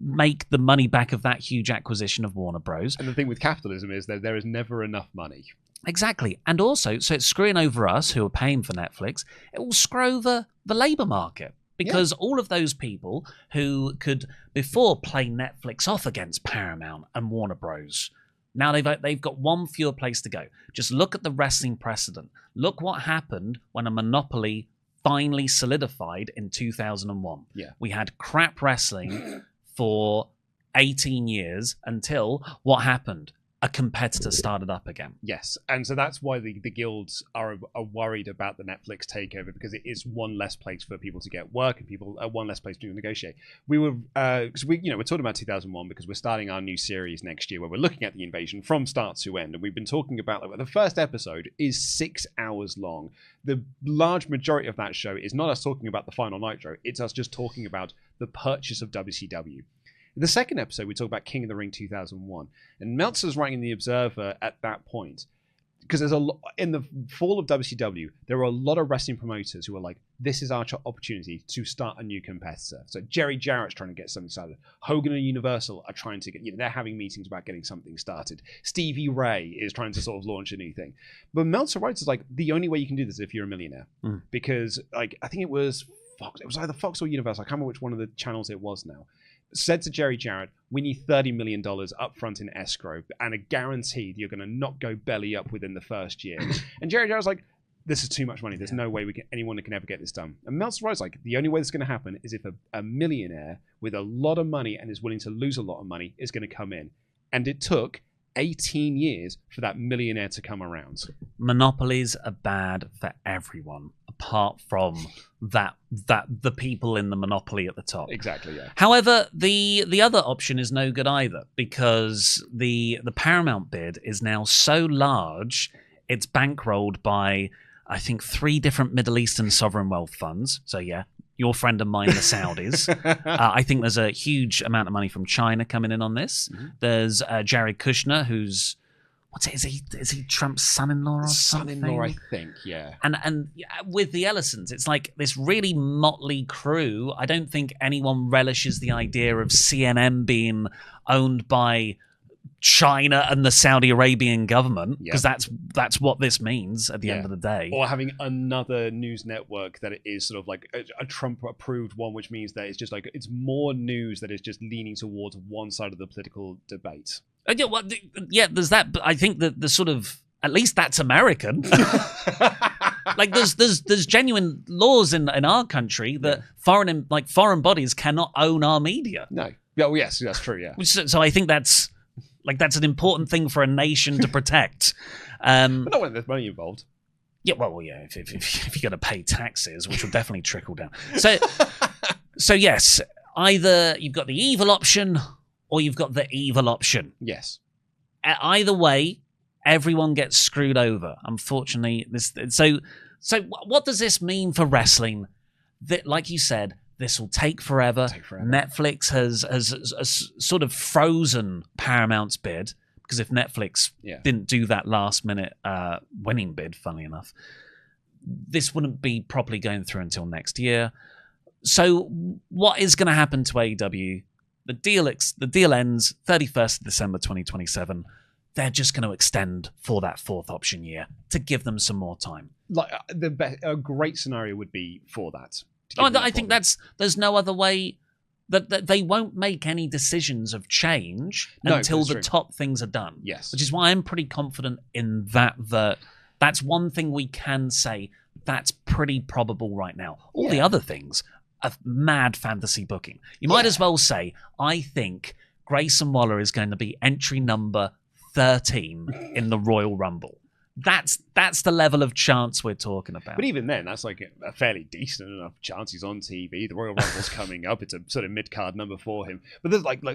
make the money back of that huge acquisition of Warner Bros. And the thing with capitalism is that there is never enough money. Exactly. And also, so it's screwing over us who are paying for Netflix. It will screw over the labour market. Because all of those people who could before play Netflix off against Paramount and Warner Bros., now they've got one fewer place to go. Just look at the wrestling precedent. Look what happened when a monopoly finally solidified in 2001. Yeah. We had crap wrestling for 18 years until what happened? A competitor started up again. Yes, and so that's why the guilds are worried about the Netflix takeover, because it is one less place for people to get work and people one less place to negotiate. We were because we're talking about 2001 because we're starting our new series next year where we're looking at the invasion from start to end, and we've been talking about the first episode is 6 hours long. The large majority of that show is not us talking about the final Nitro; it's us just talking about the purchase of WCW. The second episode, we talk about King of the Ring 2001. And Meltzer's writing in The Observer at that point, because there's in the fall of WCW, there are a lot of wrestling promoters who are like, this is our opportunity to start a new competitor. So Jerry Jarrett's trying to get something started. Hogan and Universal are trying to get, they're having meetings about getting something started. Stevie Ray is trying to sort of launch a new thing. But Meltzer writes is like, the only way you can do this is if you're a millionaire. Because I think it was Fox, it was either Fox or Universal, I can't remember which one of the channels it was now, said to Jerry Jarrett, we need $30 million up front in escrow and a guarantee that you're going to not go belly up within the first year. And Jerry Jarrett's like, this is too much money. There's no way anyone can ever get this done. And Meltzer writes like, the only way this is going to happen is if a millionaire with a lot of money and is willing to lose a lot of money is going to come in. And it took 18 years for that millionaire to come around. Monopolies are bad for everyone, apart from the people in the monopoly at the top. Exactly, yeah. However, the other option is no good either, because the Paramount bid is now so large, it's bankrolled by, I think, 3 different Middle Eastern sovereign wealth funds. So yeah, your friend of mine, the Saudis. I think there's a huge amount of money from China coming in on this. Mm-hmm. There's Jared Kushner, who's is he Trump's son-in-law or something? Son-in-law, I think, yeah. And with the Ellisons, it's like this really motley crew. I don't think anyone relishes the idea of CNN being owned by China and the Saudi Arabian government, because that's what this means at the end of the day. Or having another news network that is sort of like a Trump-approved one, which means that it's just like it's more news that is just leaning towards one side of the political debate. There's that. But I think that the sort of, at least that's American. Like there's genuine laws in our country that foreign bodies cannot own our media. No. Oh yes, that's true. Yeah. So I think that's an important thing for a nation to protect. But not when there's money involved. Yeah, well, yeah. If you're going to pay taxes, which will definitely trickle down. So yes, either you've got the evil option or you've got the evil option. Yes. Either way, everyone gets screwed over. Unfortunately, So what does this mean for wrestling? That, like you said, this will take forever. Netflix has sort of frozen Paramount's bid, because if Netflix didn't do that last-minute winning bid, funnily enough, this wouldn't be properly going through until next year. So what is going to happen to AEW? The deal ends 31st of December 2027. They're just going to extend for that 4th option year to give them some more time. Like a great scenario would be for that. I think there's no other way That they won't make any decisions of change No, until that's the true. top things are done. Yes. Which is why I'm pretty confident in that's one thing we can say that's pretty probable right now. All the other things are mad fantasy booking. You might as well say, I think Grayson Waller is going to be entry number 13 in the Royal Rumble. That's the level of chance we're talking about. But even then, that's like a fairly decent enough chance. He's on TV. The Royal Rumble's coming up. It's a sort of mid-card number for him. But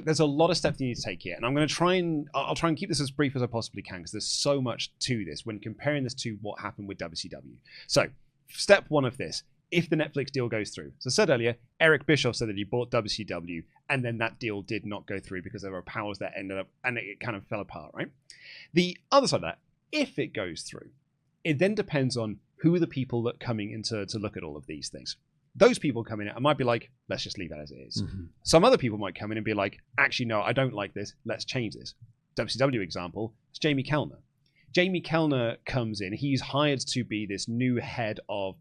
there's a lot of steps you need to take here. And I'm going to I'll try and keep this as brief as I possibly can because there's so much to this when comparing this to what happened with WCW. So, step one of this, if the Netflix deal goes through. So I said earlier, Eric Bischoff said that he bought WCW and then that deal did not go through because there were powers that ended up and it kind of fell apart, right? The other side of that, if it goes through, it then depends on who are the people that are coming in to look at all of these things. Those people come in and might be like, let's just leave that as it is. Mm-hmm. Some other people might come in and be like, actually, no, I don't like this. Let's change this. WCW example is Jamie Kellner. Jamie Kellner comes in. He's hired to be this new head of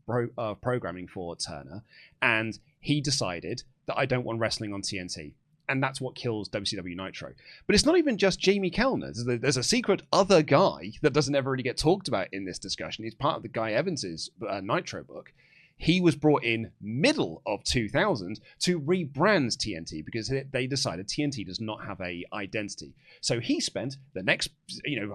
programming for Turner. And he decided that I don't want wrestling on TNT. And that's what kills WCW Nitro. But it's not even just Jamie Kellner. There's a secret other guy that doesn't ever really get talked about in this discussion. He's part of the Guy Evans's Nitro book. He was brought in middle of 2000 to rebrand TNT because they decided TNT does not have a identity. So he spent the next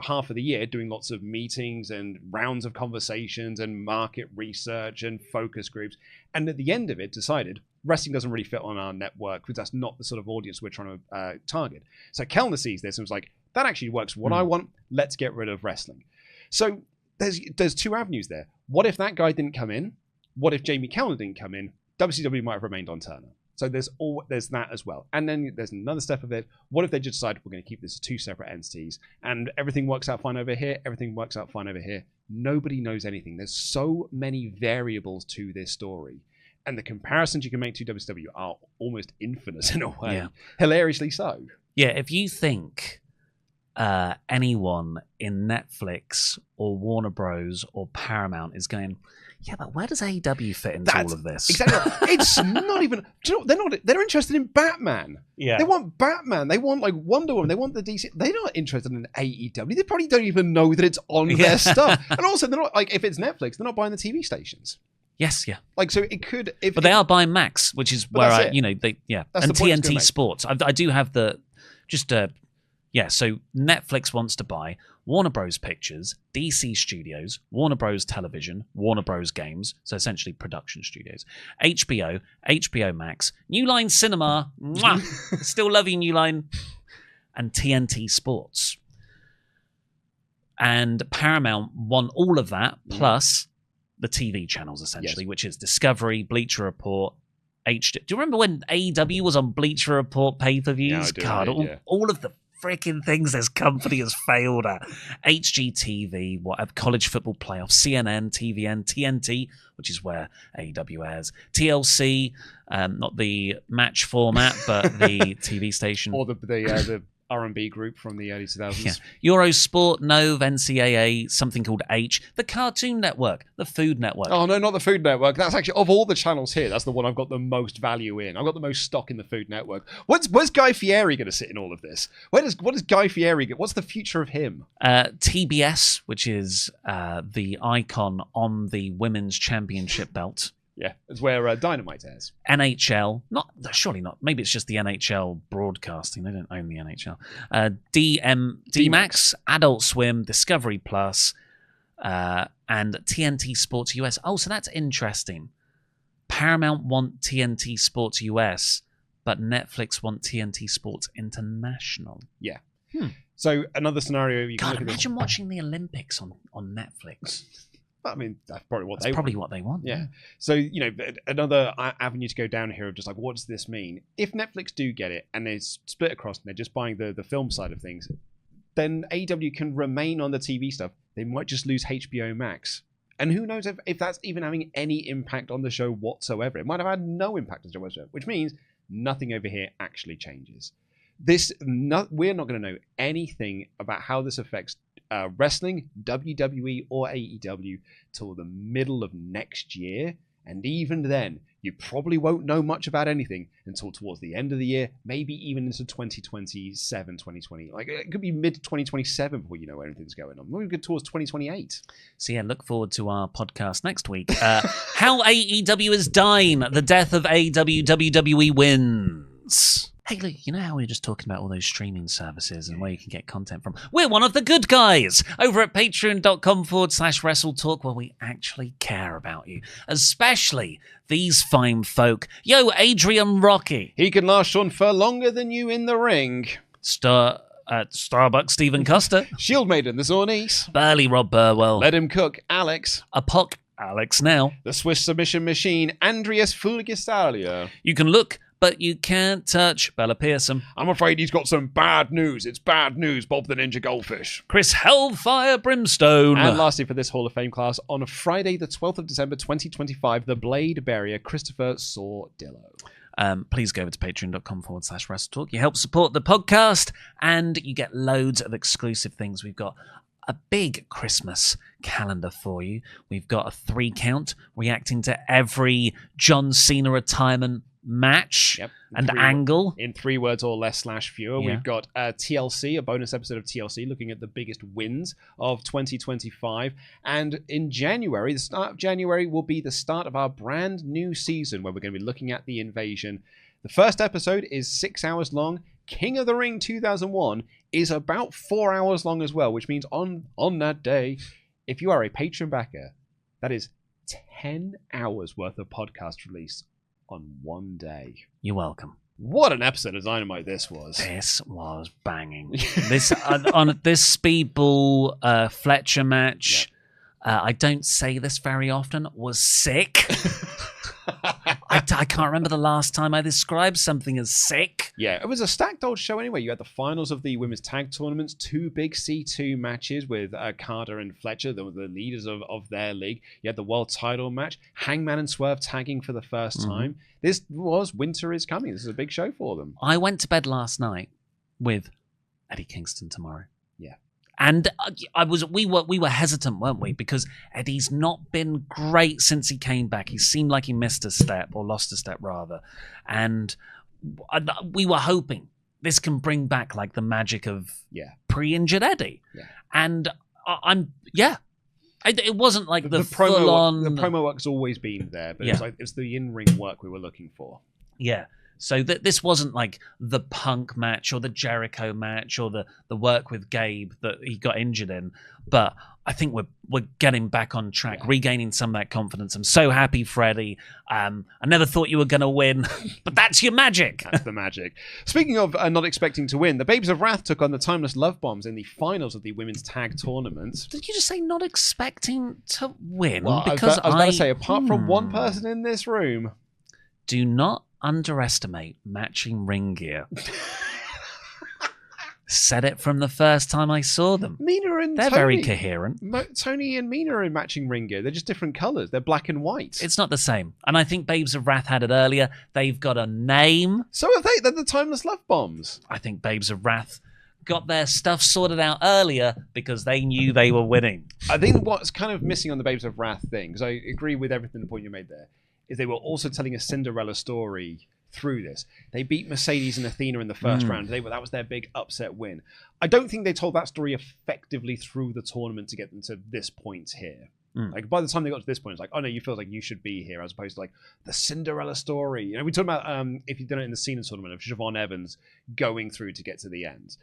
half of the year doing lots of meetings and rounds of conversations and market research and focus groups. And at the end of it decided wrestling doesn't really fit on our network because that's not the sort of audience we're trying to target. So Kellner sees this and was like, that actually works for what I want. Let's get rid of wrestling. So there's two avenues there. What if that guy didn't come in? What if Jamie Kellner didn't come in? WCW might have remained on Turner. So there's that as well. And then there's another step of it. What if they just decide we're going to keep this as two separate entities and everything works out fine over here, everything works out fine over here? Nobody knows anything. There's so many variables to this story. And the comparisons you can make to WCW are almost infinite in a way. Yeah. Hilariously so. Yeah, if you think anyone in Netflix or Warner Bros. Or Paramount is going, yeah, but where does AEW fit into all of this? Exactly. It's not even. Do you know, they're interested in Batman. Yeah. They want Batman. They want like Wonder Woman. They want the DC. They're not interested in AEW. They probably don't even know that it's on their stuff. And also, they're not like if it's Netflix, they're not buying the TV stations. Yes, yeah. Like so, it could. But they are buying Max, which is where that's and TNT Sports. I do have So Netflix wants to buy Warner Bros. Pictures, DC Studios, Warner Bros. Television, Warner Bros. Games, so essentially production studios, HBO Max, New Line Cinema, mwah, still love you, New Line, and TNT Sports. And Paramount want all of that, plus the TV channels, essentially, which is Discovery, Bleacher Report, HD. Do you remember when AEW was on Bleacher Report pay-per-views? Yeah, I do, all of the freaking things this company has failed at. HGTV, college football playoffs, CNN, TVN, TNT, which is where AEW airs, TLC, not the match format, but the TV station. Or the R&B group from the early 2000s. Yeah. Eurosport, Nove, NCAA, something called H, the Cartoon Network, the Food Network. Oh, no, not the Food Network. That's actually, of all the channels here, that's the one I've got the most value in. I've got the most stock in the Food Network. Where's Guy Fieri going to sit in all of this? What does Guy Fieri get? What's the future of him? TBS, which is the icon on the Women's Championship belt. Yeah, it's where Dynamite airs. NHL, surely not. Maybe it's just the NHL broadcasting. They don't own the NHL. DMAX, Adult Swim, Discovery Plus, and TNT Sports US. Oh, so that's interesting. Paramount want TNT Sports US, but Netflix want TNT Sports International. Yeah. So another scenario you can look at. Imagine watching the Olympics on Netflix. I mean, that's probably what they want. Yeah. So, another avenue to go down here of just like, what does this mean? If Netflix do get it and they split across and they're just buying the film side of things, then AEW can remain on the TV stuff. They might just lose HBO Max. And who knows if that's even having any impact on the show whatsoever. It might have had no impact on the show whatsoever, which means nothing over here actually changes. We're not going to know anything about how this affects wrestling, WWE or AEW till the middle of next year. And even then, you probably won't know much about anything until towards the end of the year, maybe even into 2027, 2020. Like, it could be mid-2027 before you know where anything's going on. We're good towards 2028. So yeah, look forward to our podcast next week. How AEW is dying. The death of AEW WWE wins. Hey, look, you know how we were just talking about all those streaming services and where you can get content from? We're one of the good guys over at patreon.com/WrestleTalk, where we actually care about you, especially these fine folk. Yo, Adrian Rocky. He can last Sean for longer than you in the ring. Starbucks Stephen Custer. Shield Maiden, the Zornies. Burly Rob Burwell. Let him cook, Alex. Apoc Alex now. The Swiss submission machine, Andreas Fulgistalia. You can look, but you can't touch Bella Pearson. I'm afraid he's got some bad news. It's bad news, Bob the Ninja Goldfish. Chris Hellfire Brimstone. And lastly, for this Hall of Fame class, on Friday, the 12th of December, 2025, the Blade Barrier, Christopher Sordillo. Please go over to patreon.com/WrestleTalk. You help support the podcast and you get loads of exclusive things. We've got a big Christmas calendar for you. We've got a 3 count reacting to every John Cena retirement match and angle. In 3 words or less /fewer. Yeah. We've got TLC, a bonus episode of TLC, looking at the biggest wins of 2025. And in January, the start of January will be the start of our brand new season where we're going to be looking at the Invasion. The first episode is 6 hours long. King of the Ring 2001 is about 4 hours long as well, which means on that day, if you are a patron backer, that is 10 hours worth of podcast release on one day. You're welcome. What an episode of Dynamite this was. This was banging. This on this Speedball Fletcher match, I don't say this very often, was sick. I can't remember the last time I described something as sick. Yeah, it was a stacked old show anyway. You had the finals of the women's tag tournaments, 2 big C2 matches with Carter and Fletcher, the leaders of their league. You had the world title match, Hangman and Swerve tagging for the first time. This was Winter is Coming. This is a big show for them. I went to bed last night with Eddie Kingston tomorrow. Yeah. And we were hesitant, weren't we? Because Eddie's not been great since he came back. He seemed like he missed a step, or lost a step rather. And we were hoping this can bring back like the magic of pre-injured Eddie. Yeah. And it wasn't like the full-on... The promo work's always been there, but it's the in-ring work we were looking for. Yeah. So this wasn't like the Punk match or the Jericho match or the work with Gabe that he got injured in. But I think we're getting back on track, regaining some of that confidence. I'm so happy, Freddie. I never thought you were going to win, but that's your magic. That's the magic. Speaking of not expecting to win, the Babes of Wrath took on the Timeless Love Bombs in the finals of the women's tag tournament. Did you just say not expecting to win? Well, because I was about to say, apart from one person in this room... Do not underestimate matching ring gear. Said it from the first time I saw them. Mina and They're Tony. very coherent. Tony and Mina are in matching ring gear. They're just different colours. They're black and white. It's not the same. And I think Babes of Wrath had it earlier. They've got a name. So are they. They're the Timeless Love Bombs. I think Babes of Wrath got their stuff sorted out earlier because they knew they were winning. I think what's kind of missing on the Babes of Wrath thing, because I agree with everything the point you made there, is they were also telling a Cinderella story through this. They beat Mercedes and Athena in the first round. That was their big upset win. I don't think they told that story effectively through the tournament to get them to this point here. Like by the time they got to this point, it's like, oh no, you feel like you should be here, as opposed to like the Cinderella story. You know, we talked about if you've done it in the Cena tournament of Siobhan Evans going through to get to the end.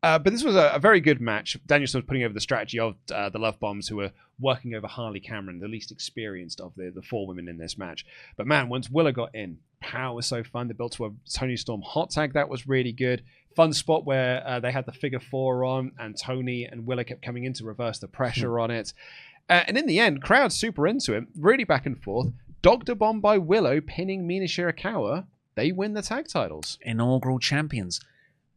But this was a very good match. Danielson was putting over the strategy of the Love Bombs, who were working over Harley Cameron, the least experienced of the 4 women in this match. But man, once Willa got in, power was so fun. They built to a Tony Storm hot tag that was really good. Fun spot where they had the figure 4 on, and Tony and Willa kept coming in to reverse the pressure on it. And in the end, crowd super into it, really back and forth. Dr. Bomb by Willow pinning Mina Shirakawa. They win the tag titles. Inaugural champions.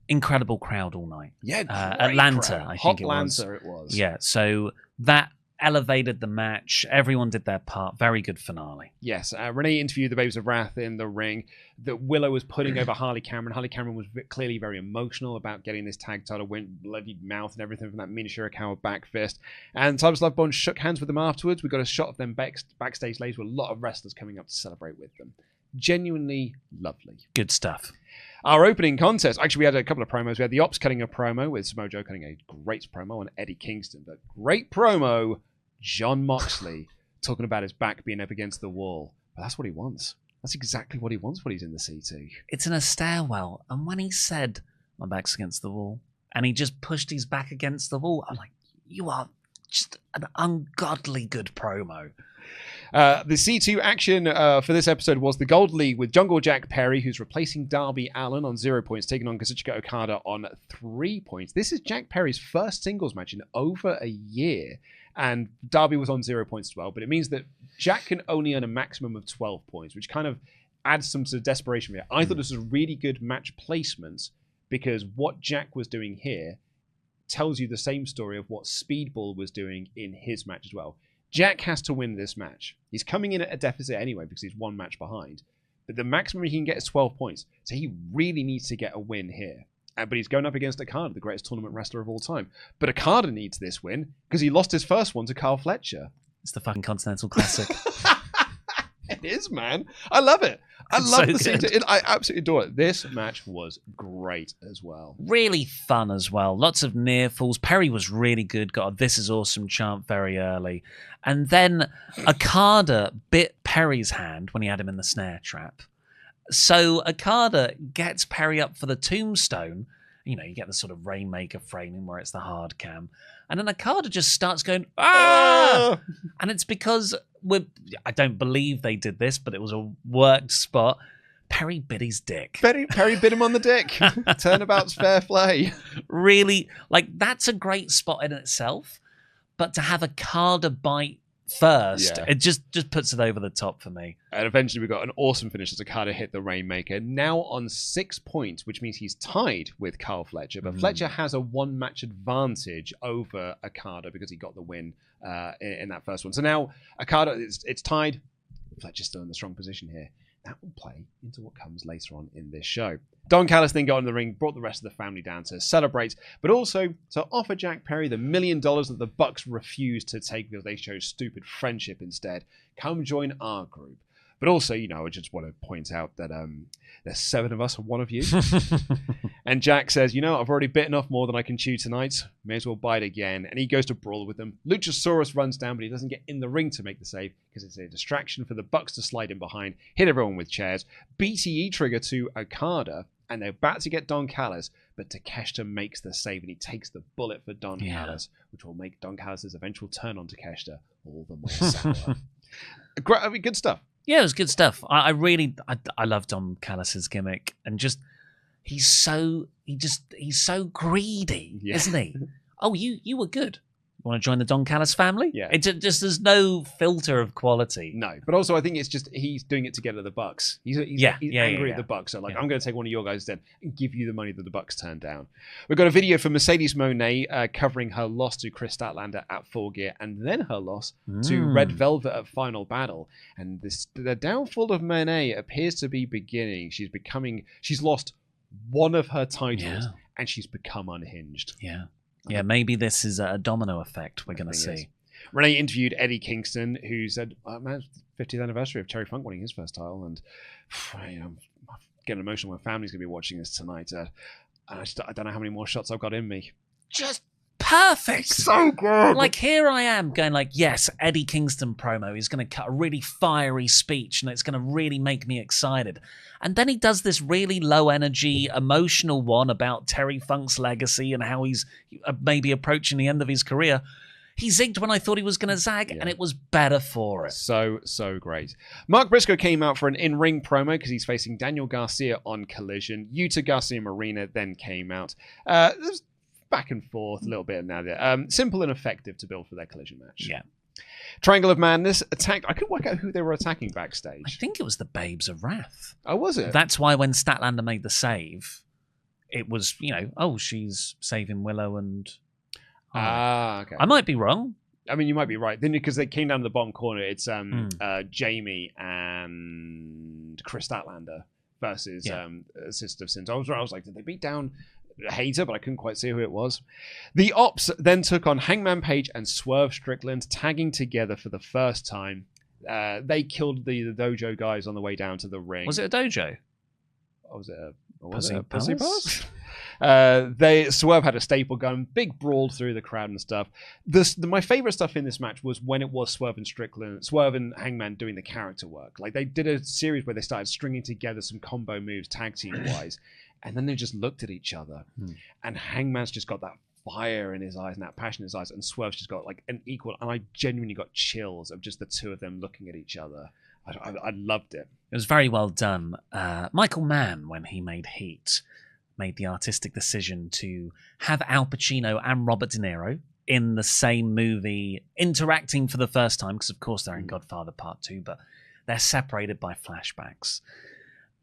Incredible crowd all night. Yeah, Atlanta, crowd. I Hot think it was. Atlanta it was. Yeah, so that elevated the match. Everyone did their part. Very good finale. Yes, Renee interviewed the Babes of Wrath in the ring. That Willow was putting over Harley Cameron. Harley Cameron was clearly very emotional about getting this tag title win, bloodied mouth and everything from that Mina Shirakawa back fist. And Timeless Love Bond shook hands with them afterwards. We got a shot of them backstage later with a lot of wrestlers coming up to celebrate with them. Genuinely lovely. Good stuff. Our opening contest, actually, we had a couple of promos. We had the Ops cutting a promo with Samoa Joe cutting a great promo on Eddie Kingston. But great promo, Jon Moxley talking about his back being up against the wall. But that's what he wants. That's exactly what he wants when he's in the CT. It's in a stairwell. And when he said, my back's against the wall, and he just pushed his back against the wall, I'm like, you are just an ungodly good promo. The C2 action for this episode was the Gold League with Jungle Jack Perry, who's replacing Darby Allin on 0 points, taking on Kazuchika Okada on 3 points. This is Jack Perry's first singles match in over a year, and Darby was on 0 points as well, but it means that Jack can only earn a maximum of 12 points, which kind of adds some sort of desperation here. I thought this was a really good match placement because what Jack was doing here tells you the same story of what Speedball was doing in his match as well. Jack has to win this match. He's coming in at a deficit anyway because he's 1 match behind. But the maximum he can get is 12 points. So he really needs to get a win here. But he's going up against Okada, the greatest tournament wrestler of all time. But Okada needs this win because he lost his first one to Kyle Fletcher. It's the fucking Continental Classic. It is, man. I love it. I It's love so the scene. good. I absolutely adore it. This match was great as well. Really fun as well. Lots of near falls. Perry was really good. Got a "This is awesome" chant very early. And then Okada bit Perry's hand when he had him in the snare trap. So Okada gets Perry up for the tombstone. You know, you get the sort of Rainmaker framing where it's the hard cam. And then Okada just starts going, ah! And it's because, I don't believe they did this, but it was a worked spot. Perry bit his dick. Perry bit him on the dick. Turnabout's fair play. Really, like, that's a great spot in itself. But to have Okada bite first, Yeah. it just puts it over the top for me. And eventually we got an awesome finish as Okada hit the Rainmaker. Now on 6 points, which means he's tied with Kyle Fletcher. But Fletcher has a 1-match advantage over Okada because he got the win in that first one. So now Okada, it's tied. Fletcher's still in the strong position here. That will play into what comes later on in this show. Don Callis then got in the ring, brought the rest of the family down to celebrate, but also to offer Jack Perry the $1 million that the Bucks refused to take because they chose stupid friendship instead. Come join our group. But also, you know, I just want to point out that there's 7 of us and 1 of you. And Jack says, you know, I've already bitten off more than I can chew tonight. May as well bite again. And he goes to brawl with them. Luchasaurus runs down, but he doesn't get in the ring to make the save because it's a distraction for the Bucks to slide in behind, hit everyone with chairs. BTE trigger to Okada, and they're about to get Don Callis, but Takeshita makes the save and he takes the bullet for Don Callis, which will make Don Callis' eventual turn on Takeshita all the more sour. I mean, good stuff. Yeah, it was good stuff. I really love Don Callis' gimmick, and just he's so greedy, isn't he? Oh, you were good. You want to join the Don Callis family? Yeah. It's just there's no filter of quality. No, but also I think it's just he's doing it to get at the Bucks. He's angry at the Bucks. So I'm going to take one of your guys instead and give you the money that the Bucks turned down. We've got a video from Mercedes Moné covering her loss to Chris Statlander at Full Gear and then her loss to Red Velvet at Final Battle. And the downfall of Moné appears to be beginning. She's lost one of her titles and she's become unhinged. Yeah, maybe this is a domino effect we're going to see. Renee interviewed Eddie Kingston, who said, man, 50th anniversary of Terry Funk winning his first title, and I'm getting emotional. My family's going to be watching this tonight. I don't know how many more shots I've got in me. Just perfect. So good. Like, here I am going like, yes, Eddie Kingston promo. He's going to cut a really fiery speech, and it's going to really make me excited. And then he does this really low-energy, emotional one about Terry Funk's legacy and how he's maybe approaching the end of his career. He zigged when I thought he was going to zag, and it was better for it. So great. Mark Briscoe came out for an in-ring promo because he's facing Daniel Garcia on Collision. Yuta Garcia Marina then came out. It was back and forth a little bit now. Simple and effective to build for their Collision match. Yeah. Triangle of Madness attacked. I couldn't work out who they were attacking backstage. I think it was the Babes of Wrath. Oh, was it? That's why when Statlander made the save, it was, she's saving Willow and... okay. I might be wrong. I mean, you might be right. Then because they came down to the bottom corner, it's Jamie and Chris Statlander versus Sister of Sins. I was like, did they beat down Hater? But I couldn't quite see who it was. The Ops then took on Hangman Page and Swerve Strickland, tagging together for the first time. They killed the dojo guys on the way down to the ring. Was it a dojo? Or was it a Pussy Palace? Swerve had a staple gun, big brawl through the crowd and stuff. My favorite stuff in this match was when it was Swerve and Hangman doing the character work. Like they did a series where they started stringing together some combo moves tag team wise, and then they just looked at each other. And Hangman's just got that fire in his eyes and that passion in his eyes, and Swerve's just got like an equal. And I genuinely got chills of just the two of them looking at each other. I loved it. It was very well done. Michael Mann, when he made Heat, made the artistic decision to have Al Pacino and Robert De Niro in the same movie interacting for the first time, because of course they're in Godfather Part 2, but they're separated by flashbacks.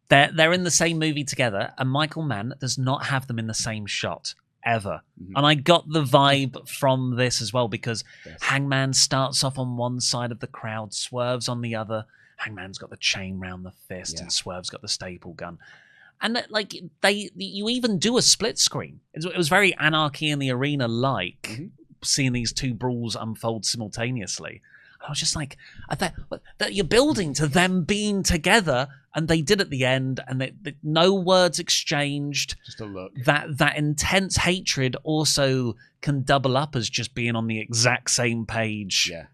They're in the same movie together, and Michael Mann does not have them in the same shot ever. And I got the vibe from this as well, because Hangman starts off on one side of the crowd, Swerve's on the other. Hangman's got the chain round the fist, and Swerve's got the staple gun. And like you even do a split screen. It was very Anarchy in the Arena like, seeing these two brawls unfold simultaneously. I was just like, that you're building to them being together, and they did at the end, and no words exchanged. Just a look. That intense hatred also can double up as just being on the exact same page. Yeah.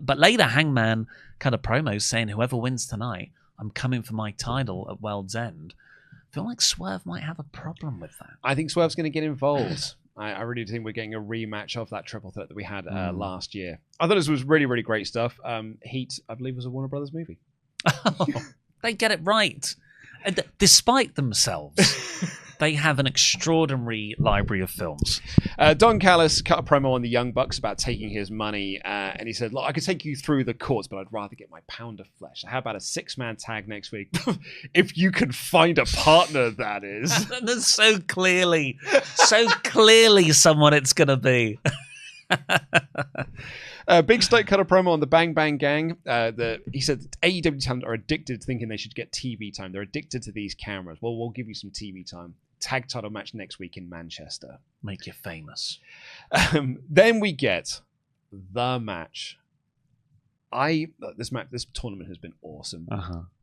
But later, Hangman cut a promo saying, "Whoever wins tonight, I'm coming for my title at World's End." I feel like Swerve might have a problem with that. I think Swerve's going to get involved. I really think we're getting a rematch of that triple threat that we had last year. I thought this was really, really great stuff. Heat, I believe, was a Warner Brothers movie. They get it right. Despite themselves, they have an extraordinary library of films. Don Callis cut a promo on the Young Bucks about taking his money, and he said, "Look, I could take you through the courts, but I'd rather get my pound of flesh. How about a 6-man tag next week? If you can find a partner, that is." There's so clearly someone it's going to be. Big Stoke cut a promo on the Bang Bang Gang. He said AEW talent are addicted to thinking they should get TV time. They're addicted to these cameras. Well, we'll give you some TV time. Tag title match next week in Manchester. Make you famous. Then we get the match. This tournament has been awesome.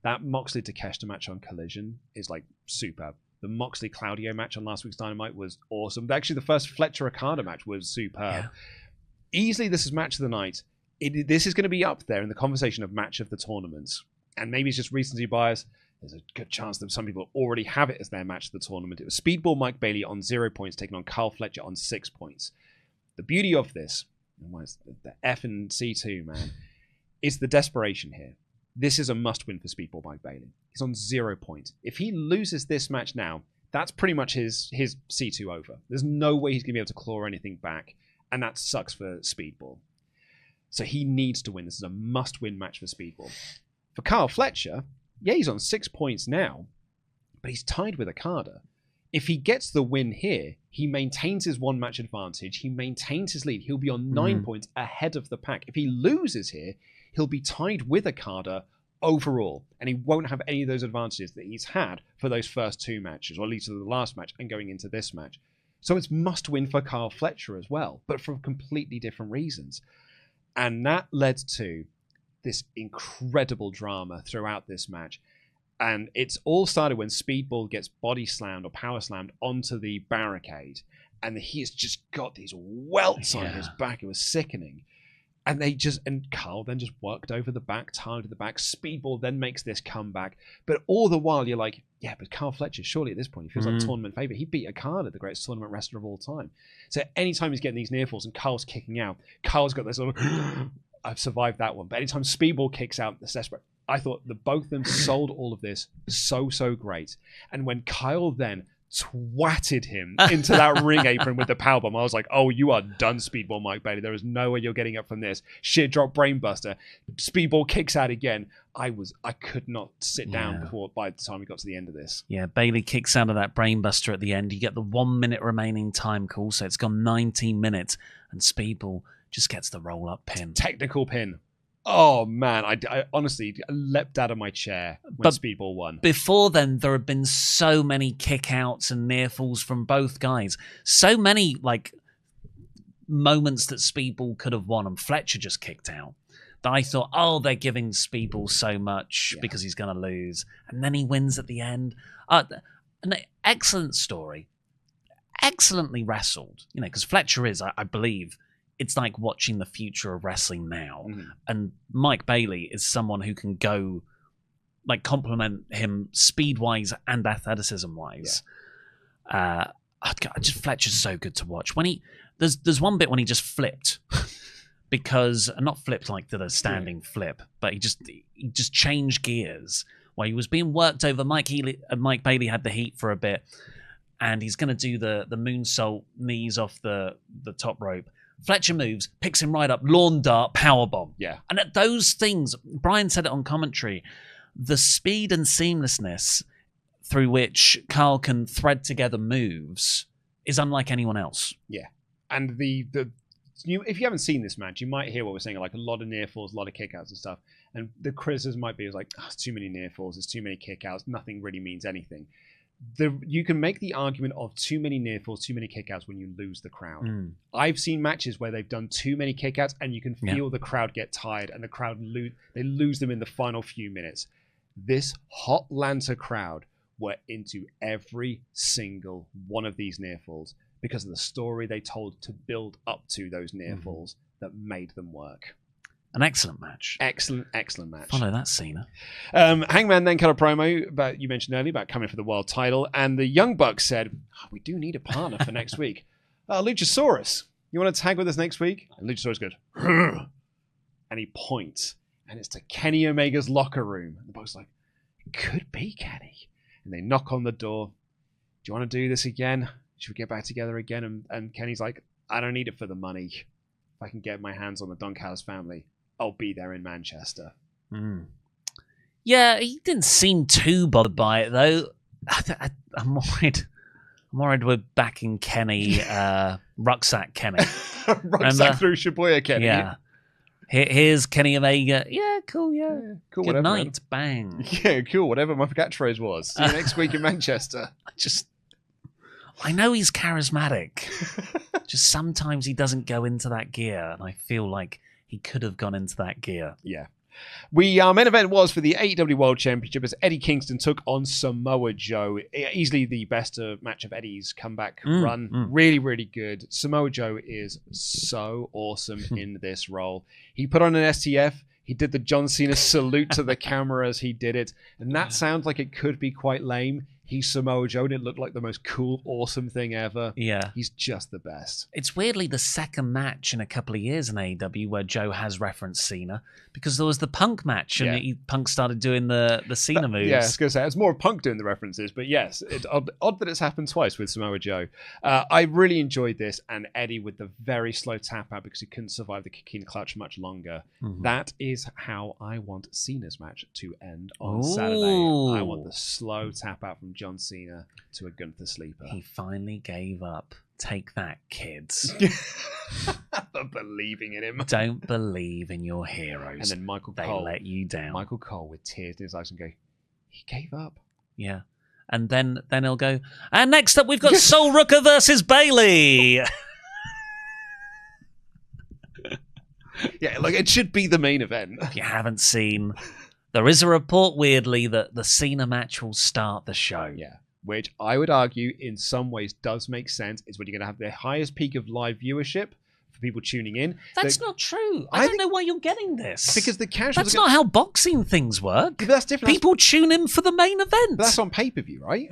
That Moxley Takeshita match on Collision is like superb. The Moxley Claudio match on last week's Dynamite was awesome. Actually, the first Fletcher Okada match was superb. Easily, this is match of the night. This is going to be up there in the conversation of match of the tournaments. And maybe it's just recency bias. There's a good chance that some people already have it as their match of the tournament. It was Speedball Mike Bailey on 0 points, taking on Carl Fletcher on 6 points. The beauty of this, the F and C2, man, is the desperation here. This is a must-win for Speedball Mike Bailey. He's on 0 points. If he loses this match now, that's pretty much his C2 over. There's no way he's going to be able to claw anything back. And that sucks for Speedball. So he needs to win. This is a must-win match for Speedball. For Carl Fletcher, he's on 6 points now, but he's tied with Okada. If he gets the win here, he maintains his one-match advantage. He maintains his lead. He'll be on 9 points ahead of the pack. If he loses here, he'll be tied with Okada overall, and he won't have any of those advantages that he's had for those first 2 matches, or at least for the last match and going into this match. So it's must-win for Carl Fletcher as well, but for completely different reasons. And that led to this incredible drama throughout this match. And it's all started when Speedball gets body slammed or power slammed onto the barricade. And he has just got these welts on his back. It was sickening. And Carl then just worked over the back, targeted the back. Speedball then makes this comeback. But all the while, you're like, yeah, but Carl Fletcher, surely at this point, he feels like a tournament favorite. He beat Okada, the greatest tournament wrestler of all time. So anytime he's getting these near falls and Carl's kicking out, Carl's got this little, I've survived that one. But anytime Speedball kicks out, it's desperate. I thought that both of them sold all of this so great. And when Kyle then twatted him into that ring apron with the powerbomb, I was like, oh, you are done, Speedball Mike Bailey. There is no way you're getting up from this. Sheer drop brainbuster. Speedball kicks out again. I could not sit down by the time we got to the end of this. Yeah, Bailey kicks out of that brainbuster at the end. You get the 1 minute remaining time call, so it's gone 19 minutes, and Speedball just gets the roll-up pin. Technical pin. Oh, man. I honestly leapt out of my chair when Speedball won. Before then, there had been so many kick-outs and near falls from both guys. So many, like, moments that Speedball could have won, and Fletcher just kicked out. That I thought, oh, they're giving Speedball so much because he's going to lose. And then he wins at the end. An excellent story. Excellently wrestled. You know, because Fletcher is, I believe, it's like watching the future of wrestling now. Mm-hmm. And Mike Bailey is someone who can go, like, compliment him speed-wise and athleticism-wise. Yeah. Fletcher's so good to watch. When there's one bit when he just flipped, because not flipped like did a standing flip, but he just changed gears while he was being worked over. Mike Bailey had the heat for a bit, and he's going to do the moonsault knees off the top rope. Fletcher moves, picks him right up, lawn dart, powerbomb. Yeah. And at those things, Brian said it on commentary, the speed and seamlessness through which Carl can thread together moves is unlike anyone else. Yeah. And if you haven't seen this match, you might hear what we're saying, like a lot of near falls, a lot of kickouts and stuff. And the criticism might be like, it's too many near falls, there's too many kickouts, nothing really means anything. You can make the argument of too many near falls, too many kickouts when you lose the crowd. I've seen matches where they've done too many kickouts and you can feel the crowd get tired and the crowd lose them in the final few minutes. This Hotlanta crowd were into every single one of these near falls because of the story they told to build up to those near falls that made them work. An excellent match. Excellent match. Follow that, Cena. Hangman then cut a promo about, you mentioned earlier, about coming for the world title, and the Young Bucks said, we do need a partner for next week. Luchasaurus, you want to tag with us next week? And Luchasaurus goes, and he points, and it's to Kenny Omega's locker room. And the Bucks are like, it could be Kenny. And they knock on the door. Do you want to do this again? Should we get back together again? And Kenny's like, I don't need it for the money. If I can get my hands on the Donkhouse family, I'll be there in Manchester. Yeah, he didn't seem too bothered by it, though. I'm worried we're back in Kenny, Rucksack Kenny. Rucksack through Shibuya Kenny. Yeah. Here's Kenny Omega. Yeah, cool, yeah. Cool, Good whatever. night, bang. Yeah, cool, whatever my catchphrase was. See you next week in Manchester. I know he's charismatic. Just sometimes he doesn't go into that gear, and I feel like he could have gone into that gear. Yeah. Our main event was for the AEW World Championship as Eddie Kingston took on Samoa Joe. Easily the best match of Eddie's comeback run. Really, really good. Samoa Joe is so awesome in this role. He put on an STF. He did the John Cena salute to the camera as he did it. And that sounds like it could be quite lame. He's Samoa Joe, and it looked like the most cool, awesome thing ever. Yeah. He's just the best. It's weirdly the second match in a couple of years in AEW where Joe has referenced Cena, because there was the Punk match, and Punk started doing the Cena moves. Yeah, I was going to say, it's more Punk doing the references, but yes, it's odd that it's happened twice with Samoa Joe. I really enjoyed this, and Eddie with the very slow tap out because he couldn't survive the kick in clutch much longer. That is how I want Cena's match to end on Saturday. I want the slow tap out from John Cena to a Gunther sleeper. He finally gave up. Take that, kids. Believing in him. Don't believe in your heroes. And then Michael they Cole let you down. Michael Cole with tears in his eyes and go, he gave up. Yeah. And then he'll go, and next up we've got Sol Rooker versus Bailey. Yeah, like it should be the main event. If you haven't seen, there is a report, weirdly, that the Cena match will start the show. Yeah, which I would argue in some ways does make sense. It's when you're going to have the highest peak of live viewership for people tuning in. That's not true. I don't know why you're getting this. Because the casuals... That's not how boxing things work. But that's different. People tune in for the main event. But that's on pay-per-view, right?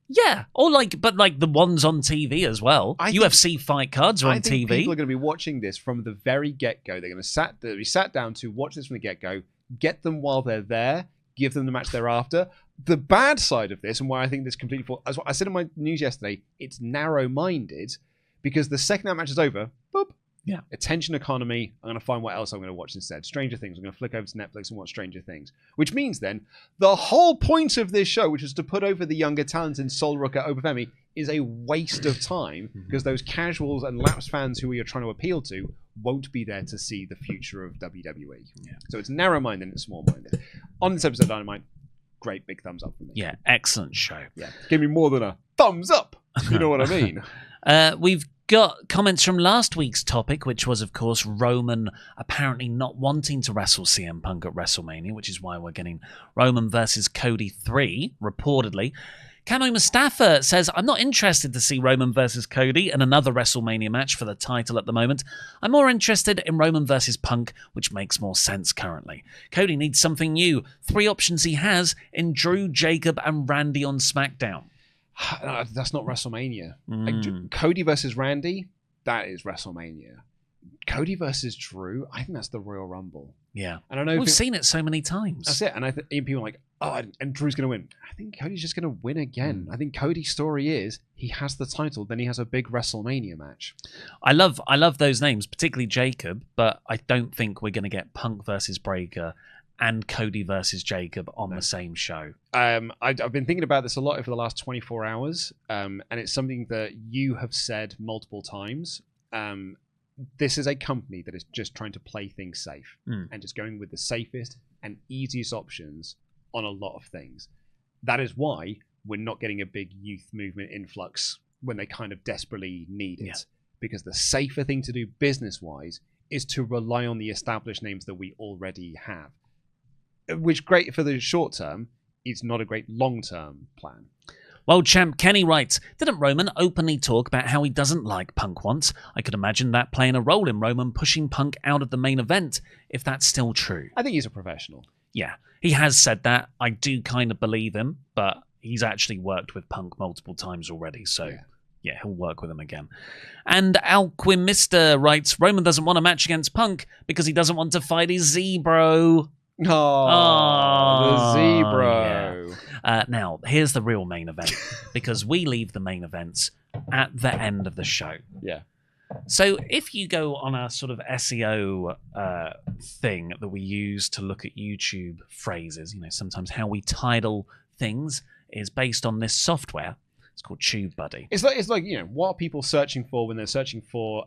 Yeah, or but the ones on TV as well. UFC fight cards are on TV. People are going to be watching this from the very get-go. They're going to be sat down to watch this from the get-go, get them while they're there, give them the match thereafter. The bad side of this, and why I think this completely falls, as I said in my news yesterday, it's narrow-minded because the second that match is over, boop. Yeah. Attention economy. I'm going to find what else I'm going to watch instead. Stranger Things. I'm going to flick over to Netflix and watch Stranger Things. Which means then, the whole point of this show, which is to put over the younger talent in Sol Rooker, Obafemi, is a waste of time because those casuals and lapsed fans who you're trying to appeal to won't be there to see the future of WWE. Yeah. So it's narrow-minded and it's small-minded. On this episode of Dynamite, great big thumbs up for me. Yeah, excellent show. Yeah, give me more than a thumbs up. You know what I mean? We've got comments from last week's topic, which was, of course, Roman apparently not wanting to wrestle CM Punk at WrestleMania, which is why we're getting Roman versus Cody 3, reportedly. Camo Mustafa says, I'm not interested to see Roman versus Cody in another WrestleMania match for the title at the moment. I'm more interested in Roman versus Punk, which makes more sense currently. Cody needs something new. 3 options he has in Drew, Jacob, and Randy on SmackDown. That's not WrestleMania. Like, Cody versus Randy, that is WrestleMania. Cody versus Drew, I think that's the Royal Rumble. Yeah. And I know we've seen it so many times. That's it. And I think people are like, oh, and Drew's going to win. I think Cody's just going to win again. I think Cody's story is he has the title, then he has a big WrestleMania match. I love those names, particularly Jacob, but I don't think we're going to get Punk versus Breakker and Cody versus Jacob on the same show. I've been thinking about this a lot over the last 24 hours, and it's something that you have said multiple times. This is a company that is just trying to play things safe and just going with the safest and easiest options on a lot of things. That is why we're not getting a big youth movement influx when they kind of desperately need it. Yeah. Because the safer thing to do business-wise is to rely on the established names that we already have. Which, great for the short term, is not a great long-term plan. Well, Champ Kenny writes, didn't Roman openly talk about how he doesn't like Punk once? I could imagine that playing a role in Roman pushing Punk out of the main event, if that's still true. I think he's a professional. Yeah, he has said that. I do kind of believe him, but he's actually worked with Punk multiple times already, so yeah, he'll work with him again. And Alquimista writes, Roman doesn't want a match against Punk because he doesn't want to fight his Z-Bro. The Z-Bro. Yeah. Now, here's the real main event, because we leave the main events at the end of the show. Yeah. So if you go on a sort of SEO thing that we use to look at YouTube phrases, you know, sometimes how we title things is based on this software. It's called TubeBuddy. It's like, you know, what are people searching for when they're searching for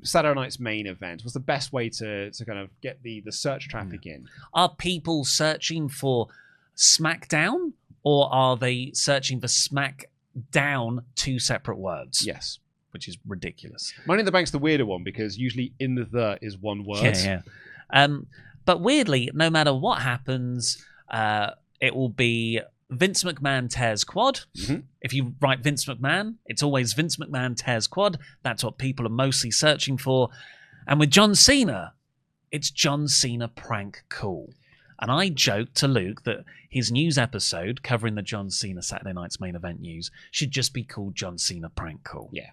Saturday night's main event? What's the best way to kind of get the search traffic in? Are people searching for SmackDown, or are they searching for SmackDown, 2 separate words? Yes. Which is ridiculous. Money in the Bank's the weirder one because usually in the is one word. Yeah. But weirdly, no matter what happens, it will be Vince McMahon tears quad. Mm-hmm. If you write Vince McMahon, it's always Vince McMahon tears quad. That's what people are mostly searching for. And with John Cena, it's John Cena prank cool. And I joked to Luke that his news episode covering the John Cena Saturday Night's Main Event news should just be called John Cena prank cool. Yeah.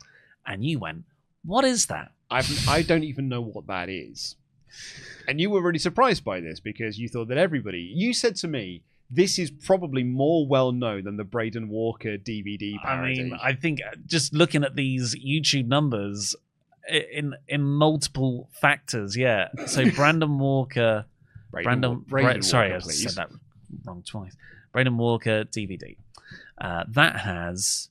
And you went, what is that? I don't even know what that is. And you were really surprised by this because you thought that you said to me, this is probably more well-known than the Braden Walker DVD parody. I mean, I think just looking at these YouTube numbers in multiple factors, yeah. So Brandon Walker... sorry, I said that wrong twice. Braden Walker DVD. That has...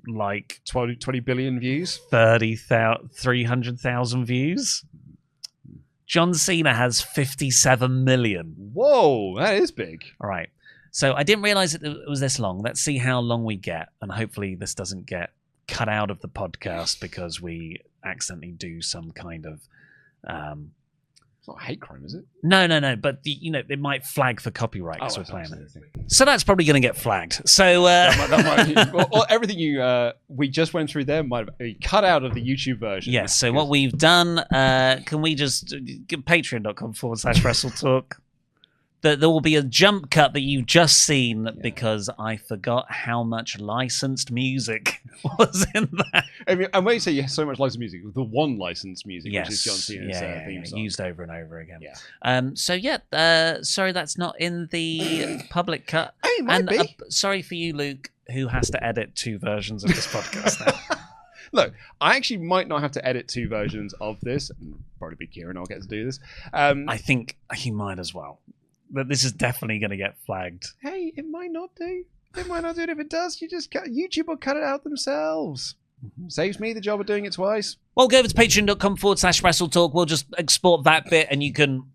like 20 billion views, 300,000 views. John Cena has 57 million. Whoa, that is big. All right. So I didn't realize it was this long. Let's see how long we get. And hopefully this doesn't get cut out of the podcast because we accidentally do some kind of... It's not a hate crime, is it? No. But it might flag for copyright because we're playing it. So that's probably going to get flagged. So that might, everything we just went through there might be cut out of the YouTube version. Yes. So what we've done, can we just patreon.com/WrestleTalk? There will be a jump cut that you've just seen because I forgot how much licensed music was in that. I mean, and when you say you have so much licensed music, the one licensed music, which is John Cena's theme song. Used over and over again. Yeah. Sorry that's not in the public cut. Hey, it might be. Sorry for you, Luke, who has to edit 2 versions of this podcast now. Look, I actually might not have to edit 2 versions of this. Probably be Kieran, I'll get to do this. I think he might as well. But this is definitely going to get flagged. Hey, it might not do. Then why not do it if it does? YouTube will cut it out themselves. Saves me the job of doing it twice. Well, go over to patreon.com/WrestleTalk. We'll just export that bit and you can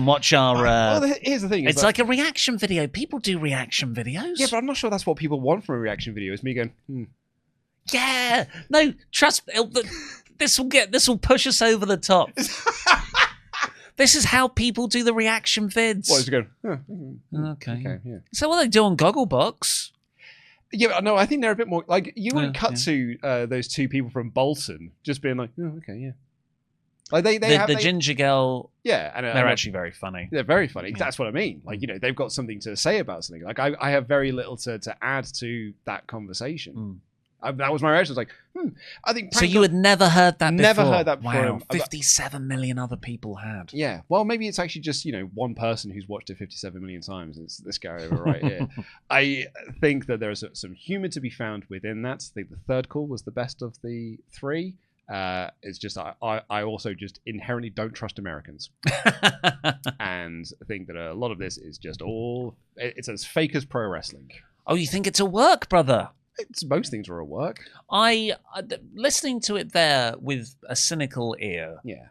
watch our... well, here's the thing. It's like a reaction video. People do reaction videos. Yeah, but I'm not sure that's what people want from a reaction video. It's me going, Yeah. No, trust me. This will push us over the top. This is how people do the reaction vids. What is it going? Okay. Yeah. So what they do on Gogglebox? Yeah, no, I think they're a bit more like you wouldn't cut to those two people from Bolton just being like, oh, okay, yeah. Like the ginger girl. Yeah, and they're actually very funny. They're very funny. Yeah. That's what I mean. Like, they've got something to say about something. Like I have very little to add to that conversation. That was my reaction. I was like, I think. So you had never heard that before? Never heard that before. Wow, 57 million other people had. Yeah. Well, maybe it's actually just, one person who's watched it 57 million times. It's this guy over right here. I think that there is some humor to be found within that. I think the third call was the best of the three. It's just, I also just inherently don't trust Americans. And I think that a lot of this is just it's as fake as pro wrestling. Oh, you think it's a work, brother? Most things are at work. Listening to it there with a cynical ear. Yeah.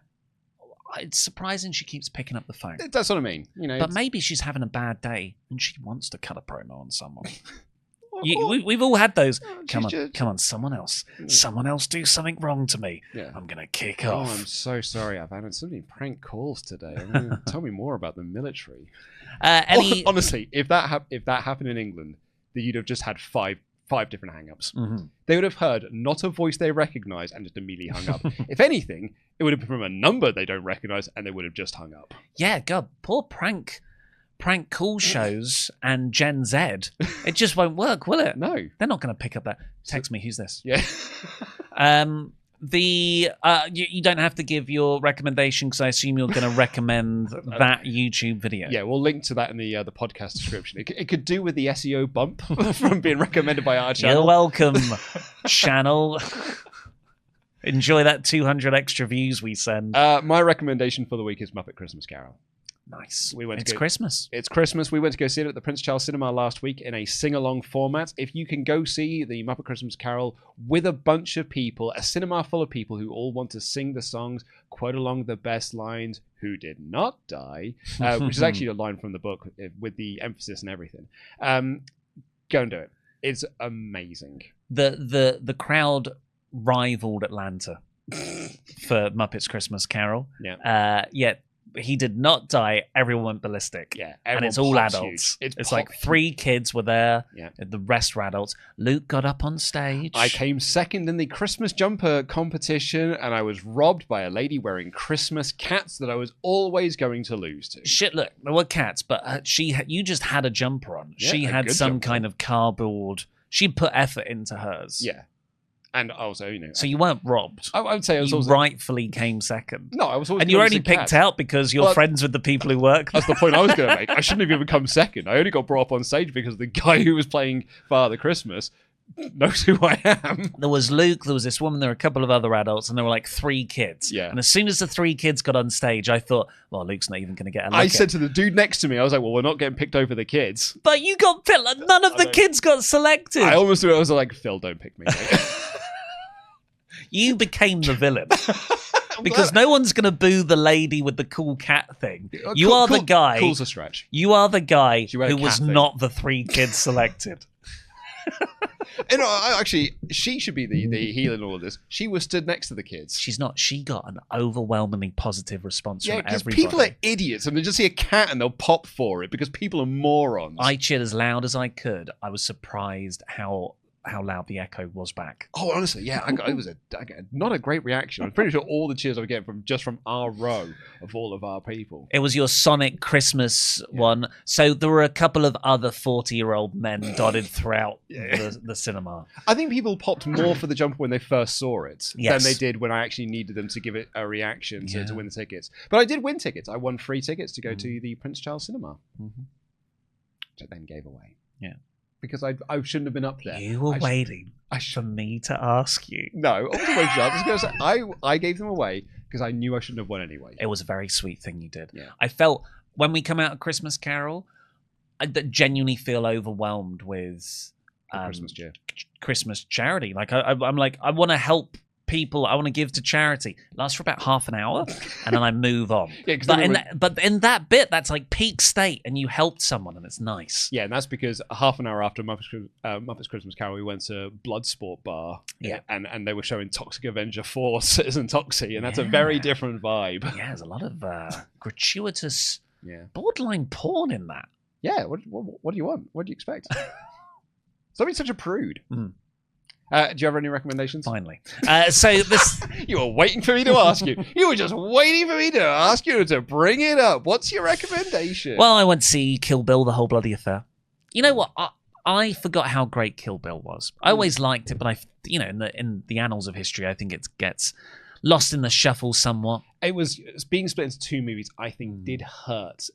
It's surprising she keeps picking up the phone. That's what I mean. But maybe she's having a bad day and she wants to cut a promo on someone. We've all had those. Come on, someone else. Someone else do something wrong to me. Yeah. I'm going to kick off. Oh, I'm so sorry. I've had so many prank calls today. Tell me more about the military. Honestly, if that happened in England, that you'd have just had five different hang-ups. Mm-hmm. They would have heard not a voice they recognize and just immediately hung up. If anything, it would have been from a number they don't recognize and they would have just hung up. Yeah, God, poor prank call shows and Gen Z. It just won't work, will it? No. They're not going to pick up that. Text me, who's this? Yeah. You don't have to give your recommendation because I assume you're going to recommend that YouTube video. Yeah, we'll link to that in the podcast description. It could do with the SEO bump from being recommended by our channel. You're welcome, channel. Enjoy that 200 extra views we send. My recommendation for the week is Muppet Christmas Carol. Nice. Christmas. It's Christmas. We went to go see it at the Prince Charles Cinema last week in a sing-along format. If you can go see the Muppet Christmas Carol with a bunch of people, a cinema full of people who all want to sing the songs, quote along the best lines, "Who did not die," which is actually a line from the book with the emphasis and everything. Go and do it. It's amazing. The crowd rivaled Atlanta for Muppets Christmas Carol. Yeah. Yet he did not die. Everyone went ballistic. Yeah, and it's all adults. It's like 3 kids were there. Yeah, the rest were adults. Luke got up on stage. I came second in the Christmas jumper competition, and I was robbed by a lady wearing Christmas cats that I was always going to lose to. Shit, look, there were cats, but you just had a jumper on. Yeah, she had some kind of cardboard. She put effort into hers. Yeah. And also, so you weren't robbed. I would say I was you rightfully came second. No, I was always. And you're only picked out because you're friends with the people who work. That's the point I was going to make. I shouldn't have even come second. I only got brought up on stage because the guy who was playing Father Christmas knows who I am. There was Luke, there was this woman, there were a couple of other adults, and there were like 3 kids. Yeah. And as soon as the 3 kids got on stage, I thought, well, Luke's not even going to get a look. I said to the dude next to me, I was like, well, we're not getting picked over the kids. But you got picked. None of the kids got selected. I almost threw it. I was like, Phil, don't pick me. You became the villain. Because no one's going to boo the lady with the cool cat thing. You are the guy. Cool's a stretch. You are the guy who was not the 3 kids selected. Actually, she should be the heel in all of this. She was stood next to the kids. She's not. She got an overwhelmingly positive response from everybody. People are idiots and they just see a cat and they'll pop for it because people are morons. I cheered as loud as I could. I was surprised how loud the echo was back. Oh, honestly, yeah, it was not a great reaction. I'm pretty sure all the cheers I would get from our row of all of our people. It was your Sonic Christmas one. So there were a couple of other 40-year-old men dotted throughout the cinema. I think people popped more for the jumper when they first saw it than they did when I actually needed them to give it a reaction to win the tickets. But I did win tickets. I won free tickets to go to the Prince Charles Cinema, which I then gave away. Yeah. Because I shouldn't have been up there. You were waiting for me to ask you. No, I wasn't waiting. I was going to say I gave them away because I knew I shouldn't have won anyway. It was a very sweet thing you did. Yeah. I felt when we come out of Christmas Carol, that genuinely feel overwhelmed with Christmas charity. Like I'm like, I want to help people. I want to give to charity. It lasts for about half an hour, and then I move on. But in that bit, that's like peak state, and you helped someone, and it's nice. Yeah, and that's because half an hour after Muppets Christmas Carol, we went to Bloodsport Bar. Yeah, and they were showing Toxic Avenger 4 Citizen Toxie, and that's a very different vibe. Yeah, there's a lot of gratuitous, borderline porn in that. Yeah, what do you want? What do you expect? Stop being such a prude. Mm. Do you have any recommendations? Finally. So this... You were waiting for me to ask you. You were just waiting for me to ask you to bring it up. What's your recommendation? Well, I went to see Kill Bill, The Whole Bloody Affair. You know what? I forgot how great Kill Bill was. I always liked it, but in the annals of history, I think it gets lost in the shuffle somewhat. It's being split into two movies. I think did hurt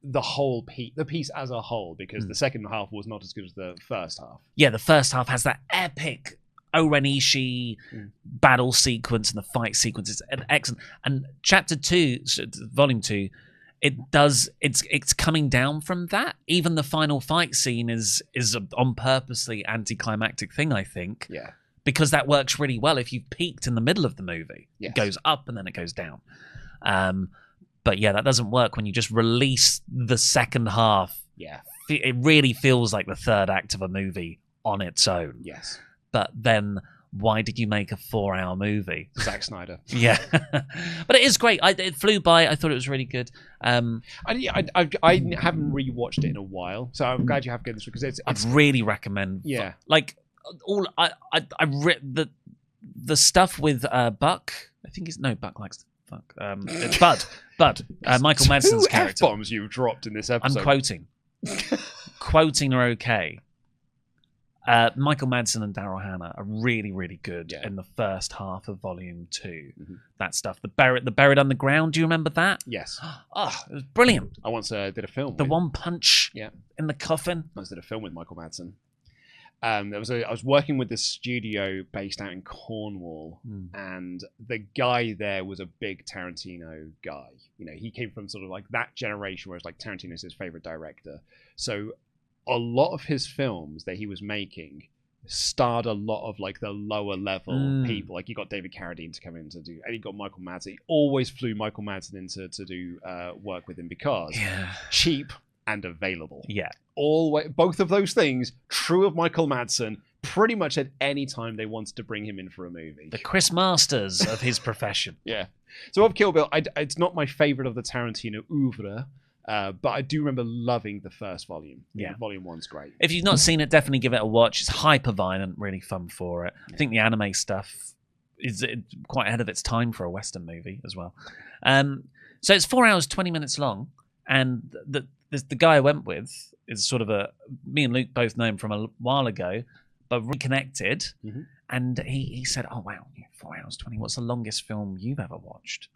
the whole piece, the piece as a whole, because the second half was not as good as the first half. Yeah, the first half has that epic Oren Ishii battle sequence, and the fight sequence is excellent. And chapter 2, volume 2, it's coming down from that. Even the final fight scene is on purposely anticlimactic thing, I think. Yeah. Because that works really well. If you've peaked in the middle of the movie, it goes up and then it goes down. But yeah, that doesn't work when you just release the second half. Yeah. It really feels like the third act of a movie on its own. Yes. But then why did you make a 4-hour movie? Zack Snyder. Yeah. But it is great. It flew by. I thought it was really good. I haven't rewatched it in a while, so I'm glad you have given this, because I'd really recommend. Yeah. Like I read the stuff with Buck. I think Buck likes to fuck. It's Bud. Michael Madsen's character. 2 F-bombs you've dropped in this episode. I'm quoting. Quoting are okay. Michael Madsen and Daryl Hannah are really, really good in the first half of Volume 2. Mm-hmm. That stuff. The Buried Underground. Do you remember that? Yes. Oh, it was brilliant. I once did a film. The one punch in the coffin. I once did a film with Michael Madsen. I was working with this studio based out in Cornwall, and the guy there was a big Tarantino guy. You know, he came from sort of like that generation where it's like Tarantino's his favorite director. So a lot of his films that he was making starred a lot of like the lower level people. Like you got David Carradine to come in to do, and you got Michael Madsen. He always flew Michael Madsen in to do work with him because cheap and available. Yeah. Both of those things true of Michael Madsen pretty much at any time they wanted to bring him in for a movie. The Chris Masters of his profession. Yeah. So of Kill Bill, it's not my favorite of the Tarantino oeuvre, but I do remember loving the first volume. Yeah. Volume 1's great. If you've not seen it, definitely give it a watch. It's hyper violent, really fun for it. I think the anime stuff is quite ahead of its time for a Western movie as well. So it's 4 hours, 20 minutes long, and the guy I went with is sort of me and Luke both know him from a while ago, but reconnected. Mm-hmm. And he said, "Oh wow, 4 hours 20. What's the longest film you've ever watched?"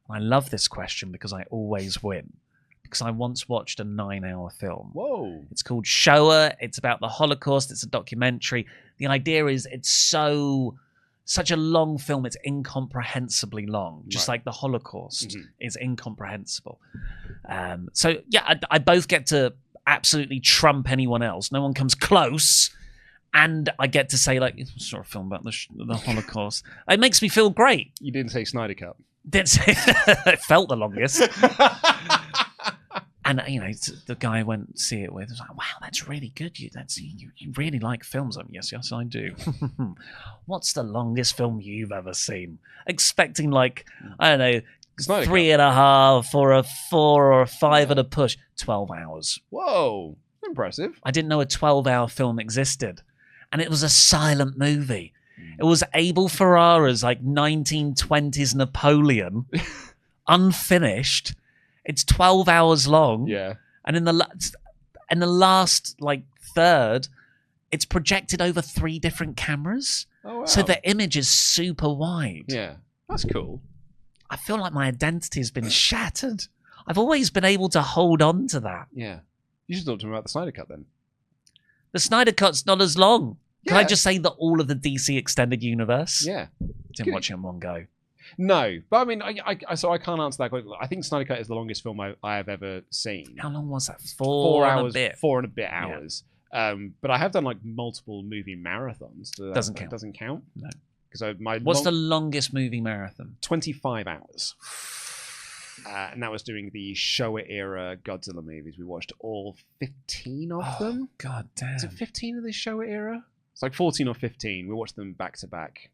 And I love this question because I always win. Because I once watched a 9-hour film. Whoa! It's called Shoah. It's about the Holocaust. It's a documentary. The idea is it's such a long film. It's incomprehensibly long, just like the Holocaust is incomprehensible. So yeah, I both get to absolutely trump anyone else. No one comes close. And I get to say, like, it's sort of film about the Holocaust. It makes me feel great. You didn't say Snyder Cut. Didn't say it felt the longest. And, you know, the guy I went to see it with was like, wow, that's really good. You really like films. I'm, yes, I do. What's the longest film you've ever seen? Expecting, like, I don't know, Snyder 3.5 or a 4 or a 5 at a push. 12 hours. Whoa. Impressive. I didn't know a 12-hour film existed. And it was a silent movie. It was Abel Ferrara's like 1920s Napoleon, unfinished. It's 12 hours long. Yeah. And in the last like third, it's projected over 3 different cameras. Oh, wow. So the image is super wide. Yeah. That's cool. I feel like my identity has been shattered. I've always been able to hold on to that. Yeah. You should talk to him about the Snyder Cut then. The Snyder Cut's not as long. Can Yeah. I just say that all of the DC Extended Universe? Yeah. Didn't watch it in one go. No, but I mean, so I can't answer that question. I think Snyder Cut is the longest film I have ever seen. How long was that? 4 hours, and a bit. 4 and a bit hours. Yeah. But I have done like multiple movie marathons. So doesn't count. Doesn't count. No. Because What's the longest movie marathon? 25 hours. And that was doing the Showa era Godzilla movies. We watched all 15 of them. God damn. Is it 15 of the Showa era? It's like 14 or 15. We watched them back to back.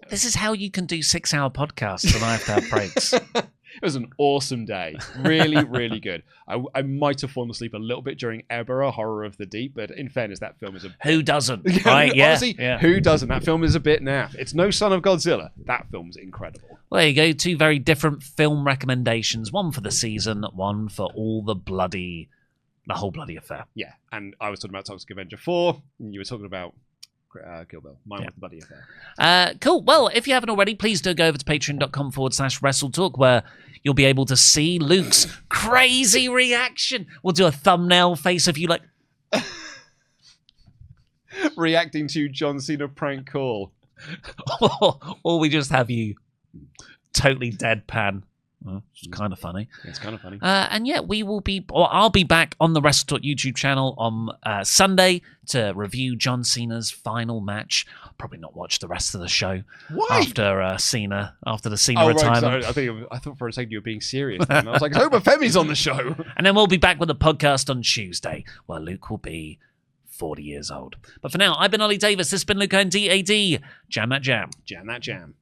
This is how you can do 6-hour podcasts and I have to have breaks. It was an awesome day. Really, really good. I might have fallen asleep a little bit during Ebera, Horror of the Deep, but in fairness, that film is a... Who doesn't? Right? Yeah. Honestly, who doesn't? That film is a bit naff. It's no Son of Godzilla. That film's incredible. Well, there you go. 2 very different film recommendations. One for the season, one for the whole bloody affair. Yeah, and I was talking about Toxic Avenger 4, and you were talking about Kill Bill. Mine was the bloody affair. Cool. Well, if you haven't already, please do go over to patreon.com/WrestleTalk, where you'll be able to see Luke's crazy reaction. We'll do a thumbnail face of you like... reacting to John Cena prank call. or we just have you totally deadpan. Well, it's kind of funny. It's kind of funny. And yeah, I'll be back on the WrestleTalk YouTube channel on Sunday to review John Cena's final match. I'll probably not watch the rest of the show. Why? After the Cena retirement. Right, I thought for a second you were being serious. Then. I was like, Homer Femi's on the show. And then we'll be back with a podcast on Tuesday, where Luke will be 40 years old. But for now, I've been Ollie Davis. This has been Luke and DAD. Jam that jam. Jam that jam.